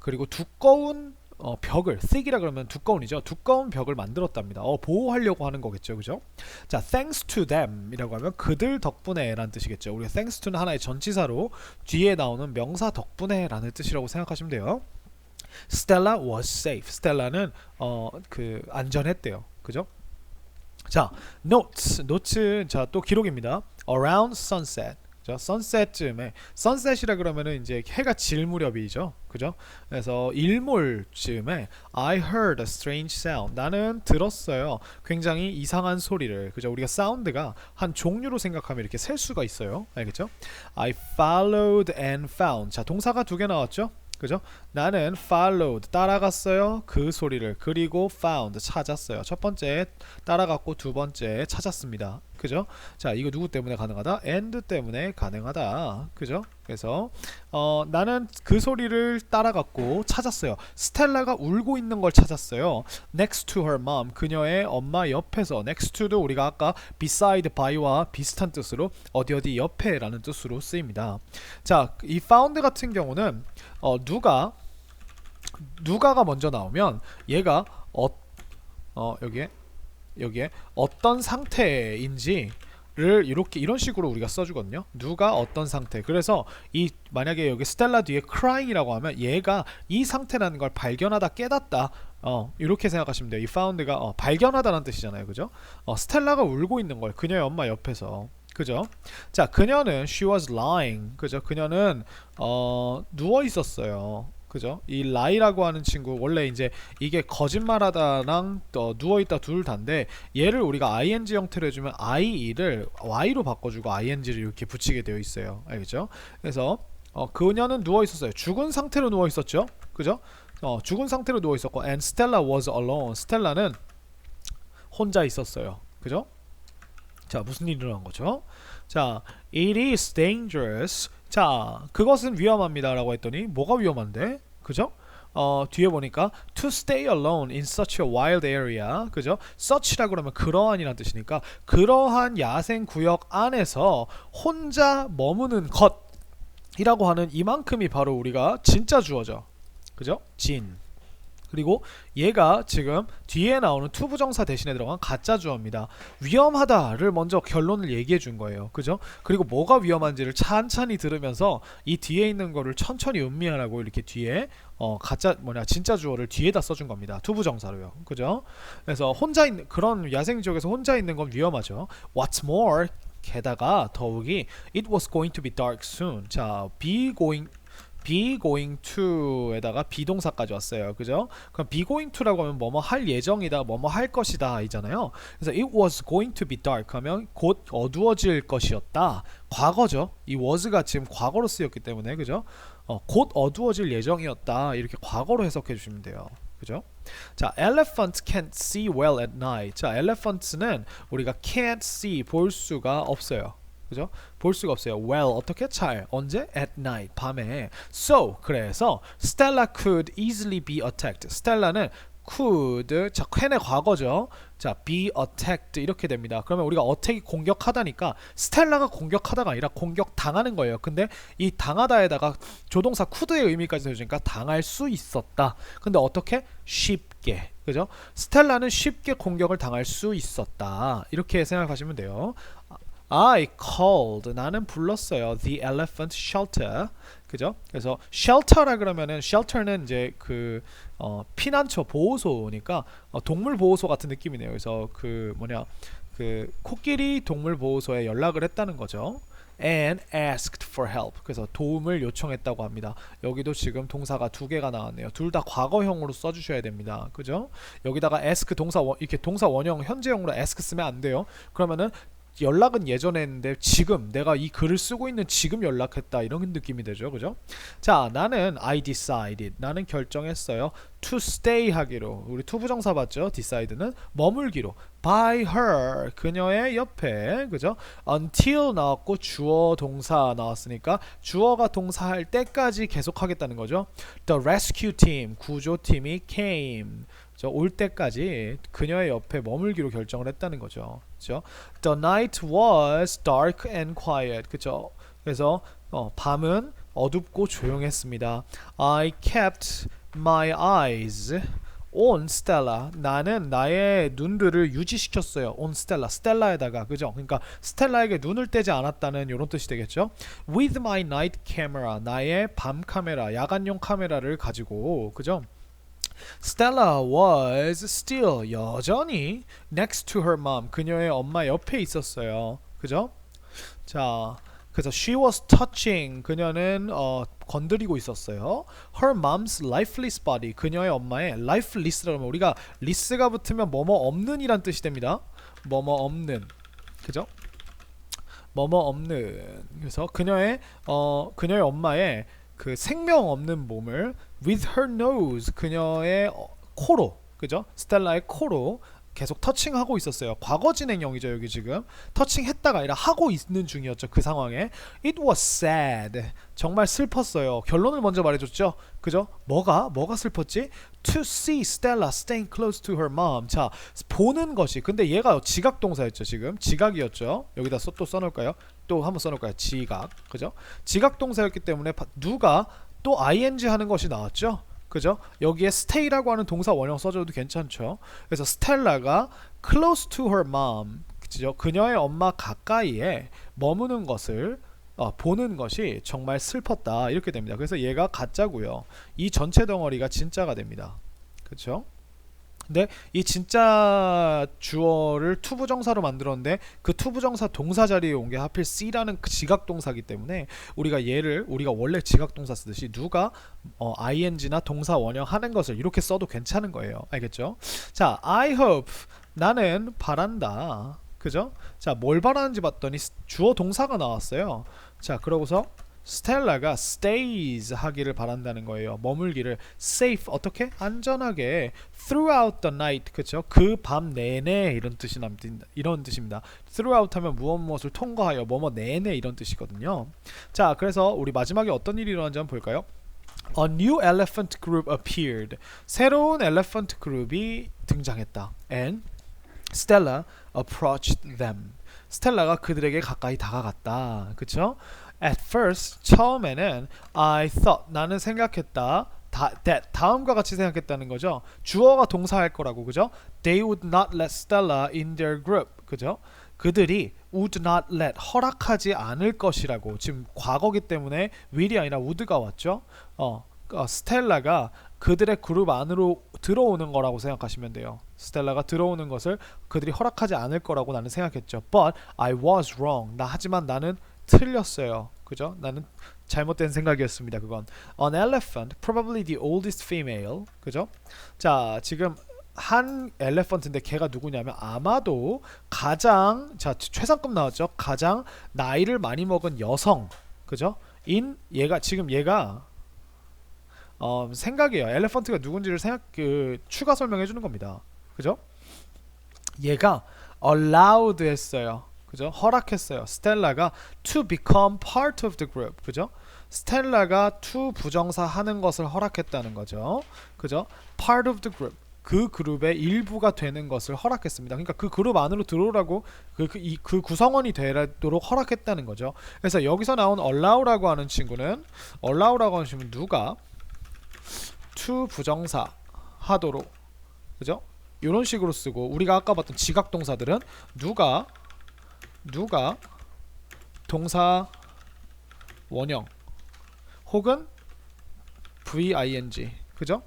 그리고 두꺼운 벽을 thick이라 그러면 두꺼운이죠. 두꺼운 벽을 만들었답니다. 보호하려고 하는 거겠죠, 그죠? 자, thanks to them이라고 하면 그들 덕분에라는 뜻이겠죠. 우리가 thanks to는 하나의 전치사로 뒤에 나오는 명사 덕분에라는 뜻이라고 생각하시면 돼요. Stella was safe. 스텔라는 안전했대요, 그죠? 자, notes 자 또 기록입니다. Around sunset. 선셋쯤에 선셋이라 그러면은 이제 해가 질 무렵이죠. 그죠? 그래서 일몰쯤에 I heard a strange sound. 나는 들었어요. 굉장히 이상한 소리를. 그죠? 우리가 사운드가 한 종류로 생각하면 이렇게 셀 수가 있어요. 알겠죠? I followed and found. 자, 동사가 두 개 나왔죠? 그죠? 나는 followed 따라갔어요. 그 소리를. 그리고 found 찾았어요. 첫 번째 따라갔고 두 번째 찾았습니다. 그죠? 자, 이거 누구 때문에 가능하다? and 때문에 가능하다. 그죠? 그래서 나는 그 소리를 따라갔고 찾았어요. 스텔라가 울고 있는 걸 찾았어요. next to her mom, 그녀의 엄마 옆에서. next to도 우리가 아까 beside by와 비슷한 뜻으로 어디 어디 옆에라는 뜻으로 쓰입니다. 자, 이 found 같은 경우는 누가가 먼저 나오면 얘가 여기에 어떤 상태인지를 이렇게 이런 식으로 우리가 써주거든요. 누가 어떤 상태. 그래서 이 만약에 여기 스텔라 뒤에 crying이라고 하면 얘가 이 상태라는 걸 발견하다 깨닫다. 이렇게 생각하시면 돼요. 이 found가 발견하다는 뜻이잖아요. 그죠? 스텔라가 울고 있는 걸 그녀의 엄마 옆에서. 그죠? 자, 그녀는 she was lying. 그죠? 그녀는 누워 있었어요. 그죠? 이 lie라고 하는 친구 원래 이제 이게 거짓말하다랑 누워있다 둘 다인데 얘를 우리가 ing 형태로 해주면 i를 y로 바꿔주고 ing를 이렇게 붙이게 되어 있어요. 알겠죠? 그래서 그녀는 누워 있었어요. 죽은 상태로 누워 있었죠. 그죠? 죽은 상태로 누워 있었고 and Stella was alone. 스텔라는 혼자 있었어요. 그죠? 자, 무슨 일이 일어난 거죠? 자, it is dangerous. 자, 그것은 위험합니다 라고 했더니 뭐가 위험한데? 그죠? 뒤에 보니까 to stay alone in such a wild area. 그죠? such라고 그러면 그러한이라는 뜻이니까 그러한 야생 구역 안에서 혼자 머무는 것이라고 하는 이만큼이 바로 우리가 진짜 주어죠. 그죠? 진. 그리고 얘가 지금 뒤에 나오는 to 부정사 대신에 들어간 가짜 주어입니다. 위험하다를 먼저 결론을 얘기해 준 거예요. 그죠? 그리고 뭐가 위험한지를 찬찬히 들으면서 이 뒤에 있는 거를 천천히 음미하라고 이렇게 뒤에 진짜 주어를 뒤에다 써준 겁니다. to 부정사로요. 그죠? 그래서 혼자 있는 그런 야생 지역에서 혼자 있는 건 위험하죠. What's more, 게다가 더욱이 it was going to be dark soon. 자, be going to에다가 비동사까지 왔어요. 그죠? 그럼 be going to라고 하면 뭐뭐 할 예정이다, 뭐뭐 할 것이다 이잖아요. 그래서 it was going to be dark 하면 곧 어두워질 것이었다. 과거죠. 이 was가 지금 과거로 쓰였기 때문에 그죠? 곧 어두워질 예정이었다. 이렇게 과거로 해석해 주시면 돼요. 그죠? 자, elephant can't see well at night. 자, elephants는 우리가 can't see 볼 수가 없어요. 그죠? 볼 수가 없어요. well 어떻게 잘 언제 at night 밤에. so 그래서 Stella could easily be attacked. 스텔라는 could 자 캔의 과거죠. 자 be attacked 이렇게 됩니다. 그러면 우리가 attack이 공격하다니까 스텔라가 공격하다가 아니라 공격당하는 거예요. 근데 이 당하다에다가 조동사 could의 의미까지 해주니까 당할 수 있었다. 근데 어떻게? 쉽게. 그죠? 스텔라는 쉽게 공격을 당할 수 있었다. 이렇게 생각하시면 돼요. I called 나는 불렀어요. The elephant shelter. 그죠? 그래서 shelter라 그러면은 shelter는 이제 그 피난처 보호소니까 동물 보호소 같은 느낌이네요. 그래서 그 코끼리 동물 보호소에 연락을 했다는 거죠. And asked for help. 그래서 도움을 요청했다고 합니다. 여기도 지금 동사가 두 개가 나왔네요. 둘 다 과거형으로 써주셔야 됩니다. 그죠? 여기다가 ask 이렇게 동사 원형 현재형으로 ask 쓰면 안 돼요. 그러면은 연락은 예전에 했는데 지금 내가 이 글을 쓰고 있는 지금 연락했다 이런 느낌이 되죠. 그죠? 자, 나는 I decided 나는 결정했어요. to stay 하기로. 우리 to 부정사 봤죠? decide는 머물기로. by her 그녀의 옆에. 그죠? until 나왔고 주어 동사 나왔으니까 주어가 동사할 때까지 계속하겠다는 거죠. the rescue team 구조팀이 came 올 때까지 그녀의 옆에 머물기로 결정을 했다는 거죠. 그죠? The night was dark and quiet. 그죠? 그래서 밤은 어둡고 조용했습니다. I kept my eyes on Stella. 나는 나의 눈들을 유지시켰어요. on Stella. 스텔라에다가 그죠? 그러니까 스텔라에게 눈을 떼지 않았다는 이런 뜻이 되겠죠. With my night camera. 나의 밤 카메라, 야간용 카메라를 가지고 그죠? Stella was still 여전히 next to her mom 그녀의 엄마 옆에 있었어요. 그죠? 자, 그래서 she was touching 그녀는 건드리고 있었어요. Her mom's lifeless body 그녀의 엄마의 lifeless라고 하면 우리가 less가 붙으면 뭐뭐 없는이란 뜻이 됩니다. 뭐뭐 없는. 그죠? 뭐뭐 없는. 그래서 그녀의 엄마의 그 생명 없는 몸을 with her nose 그녀의 코로 그죠? 스텔라의 코로 계속 터칭하고 있었어요. 과거 진행형이죠. 여기 지금 터칭했다가 아니라 하고 있는 중이었죠. 그 상황에 it was sad. 정말 슬펐어요. 결론을 먼저 말해줬죠. 그죠? 뭐가 슬펐지? To see Stella staying close to her mom. 자, 보는 것이. 근데 얘가 지각동사였죠. 지금 지각이었죠. 여기다 또 써놓을까요? 또 한번 써놓을까요? 지각. 그죠? 지각동사였기 때문에 누가 또 ing 하는 것이 나왔죠. 그죠? 여기에 stay라고 하는 동사 원형 써줘도 괜찮죠. 그래서 스텔라가 close to her mom, 그죠? 그녀의 엄마 가까이에 머무는 것을 보는 것이 정말 슬펐다. 이렇게 됩니다. 그래서 얘가 가짜고요. 이 전체 덩어리가 진짜가 됩니다. 그렇죠? 근데 이 진짜 주어를 투부정사로 만들었는데 그 투부정사 동사 자리에 온 게 하필 C라는 그 지각동사기 때문에 우리가 원래 지각동사 쓰듯이 누가 ing나 동사 원형 하는 것을 이렇게 써도 괜찮은 거예요. 알겠죠? 자, I hope, 나는 바란다. 그죠? 자, 뭘 바라는지 봤더니 주어 동사가 나왔어요. 자, 그러고서 스텔라가 stays 하기를 바란다는 거예요. 머물기를. safe, 어떻게? 안전하게. throughout the night, 그쵸? 그 밤 내내 이런 뜻입니다. throughout 하면 무엇을 통과하여 뭐뭐 내내 이런 뜻이거든요. 자, 그래서 우리 마지막에 어떤 일이 일어난지 한번 볼까요? A new elephant group appeared. 새로운 엘레펀트 그룹이 등장했다. And Stella approached them. 스텔라가 그들에게 가까이 다가갔다. 그쵸? At first, 처음에는 I thought, 나는 생각했다. that, 다음과 같이 생각했다는 거죠. 주어가 동사할 거라고, 그죠? They would not let Stella in their group, 그죠? 그들이 would not let, 허락하지 않을 것이라고. 지금 과거기 때문에 will이 아니라 would가 왔죠. 스텔라가 그들의 그룹 안으로 들어오는 거라고 생각하시면 돼요. 스텔라가 들어오는 것을 그들이 허락하지 않을 거라고 나는 생각했죠. But I was wrong. 하지만 나는 틀렸어요. 그죠? 나는 잘못된 생각이었습니다. 그건 An elephant, probably the oldest female. 그죠? 자, 지금 한 엘레펀트인데 걔가 누구냐면 아마도 가장, 자, 최상급 나왔죠? 가장 나이를 많이 먹은 여성. 그죠? 얘가 생각이에요. 엘레펀트가 누군지를 추가 설명해 주는 겁니다. 그죠? 얘가 allowed 했어요. 그죠? 허락했어요. 스텔라가 to become part of the group. 그죠? 스텔라가 to 부정사 하는 것을 허락했다는 거죠. 그죠? part of the group. 그 그룹의 일부가 되는 것을 허락했습니다. 그러니까 그 그룹 안으로 들어오라고 그 구성원이 되도록 허락했다는 거죠. 그래서 여기서 나온 allow라고 하는 친구는 누가 to 부정사 하도록, 그죠? 이런 식으로 쓰고, 우리가 아까 봤던 지각동사들은 누가 동사 원형 혹은 VING, 그죠?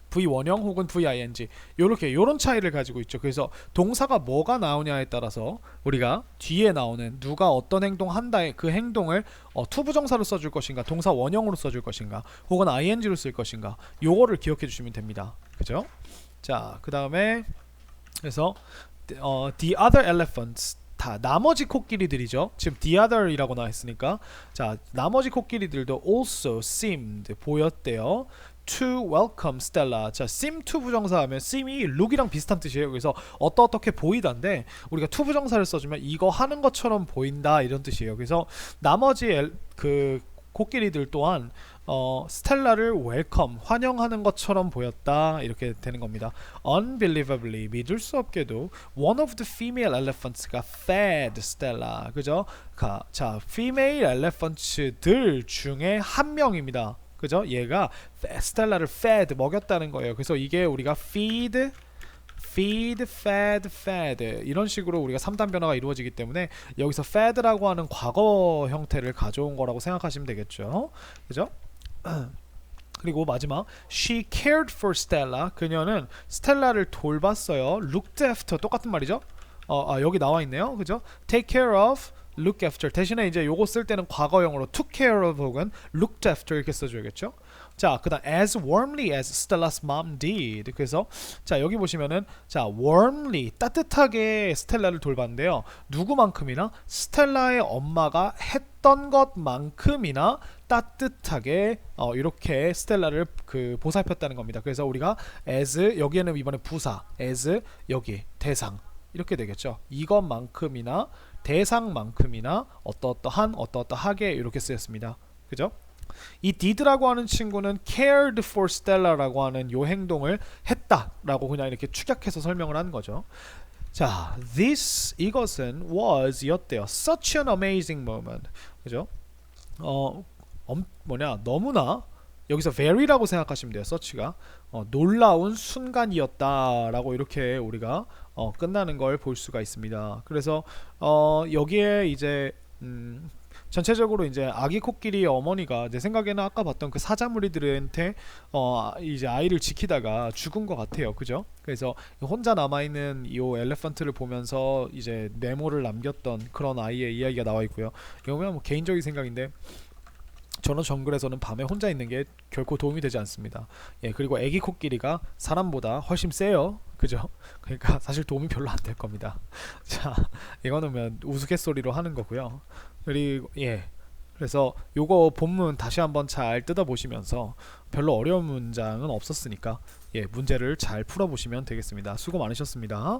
V 원형 혹은 VING, 요런 차이를 가지고 있죠. 그래서 동사가 뭐가 나오냐에 따라서 우리가 뒤에 나오는 누가 어떤 행동 한다의 그 행동을 투부정사로 써줄 것인가, 동사 원형으로 써줄 것인가, 혹은 ING로 쓸 것인가, 요거를 기억해 주시면 됩니다. 그죠? 자, 그 다음에 그래서 the other elephants, 다 나머지 코끼리들이죠. 지금 the other이라고 나와있으니까, 자, 나머지 코끼리들도 also seemed, 보였대요. to welcome Stella. 자, seem to 부정사 하면 seem이 look이랑 비슷한 뜻이에요. 그래서 어떻게 보이다인데 우리가 to 부정사를 써주면 이거 하는 것처럼 보인다 이런 뜻이에요. 그래서 나머지 그 코끼리들 또한 스텔라를 웰컴, 환영하는 것처럼 보였다 이렇게 되는 겁니다. Unbelievably, 믿을 수 없게도 one of the female elephants가 fed Stella. 그죠? 자, female elephants들 중에 한 명입니다. 그죠? 얘가 스텔라를 fed, 먹였다는 거예요. 그래서 이게 우리가 fed, fed 이런 식으로 우리가 3단 변화가 이루어지기 때문에 여기서 fed라고 하는 과거 형태를 가져온 거라고 생각하시면 되겠죠. 그죠? 그리고 마지막 she cared for Stella. 그녀는 스텔라를 돌봤어요. looked after, 똑같은 말이죠. 여기 나와 있네요. 그죠? take care of, look after. 대신에 이제 요거 쓸 때는 과거형으로 took care of 혹은 looked after 이렇게 써줘야겠죠. 자, 그 다음 as warmly as Stella's mom did. 그래서 자, 여기 보시면은 자, warmly, 따뜻하게 스텔라를 돌봤는데요. 누구만큼이나? 스텔라의 엄마가 했던 것만큼이나 따뜻하게 이렇게 스텔라를 보살폈다는 겁니다. 그래서 우리가 as 여기에는 이번에 부사 as 여기 대상 이렇게 되겠죠. 이것만큼이나 대상만큼이나 어떠어떠하게 이렇게 쓰였습니다. 그죠? 이 did라고 하는 친구는 cared for Stella라고 하는 요 행동을 했다라고 그냥 이렇게 축약해서 설명을 하는 거죠. 자, 이것은 was 였대요. Such an amazing moment. 그죠? 너무나 여기서 very라고 생각하시면 돼요. such가 놀라운 순간이었다라고 이렇게 우리가 끝나는 걸 볼 수가 있습니다. 그래서 여기에 이제 전체적으로 이제 아기 코끼리 어머니가 내 생각에는 아까 봤던 그 사자무리들한테 이제 아이를 지키다가 죽은 것 같아요. 그죠? 그래서 혼자 남아있는 이 엘레펀트를 보면서 이제 메모를 남겼던 그런 아이의 이야기가 나와 있고요. 이거는 뭐 개인적인 생각인데 저는 정글에서는 밤에 혼자 있는 게 결코 도움이 되지 않습니다. 예, 그리고 애기 코끼리가 사람보다 훨씬 세요. 그죠? 그러니까 사실 도움이 별로 안 될 겁니다. 자, 이거는 우스갯소리로 하는 거고요. 그리고 그래서 요거 본문 다시 한번 잘 뜯어보시면서 별로 어려운 문장은 없었으니까 문제를 잘 풀어보시면 되겠습니다. 수고 많으셨습니다.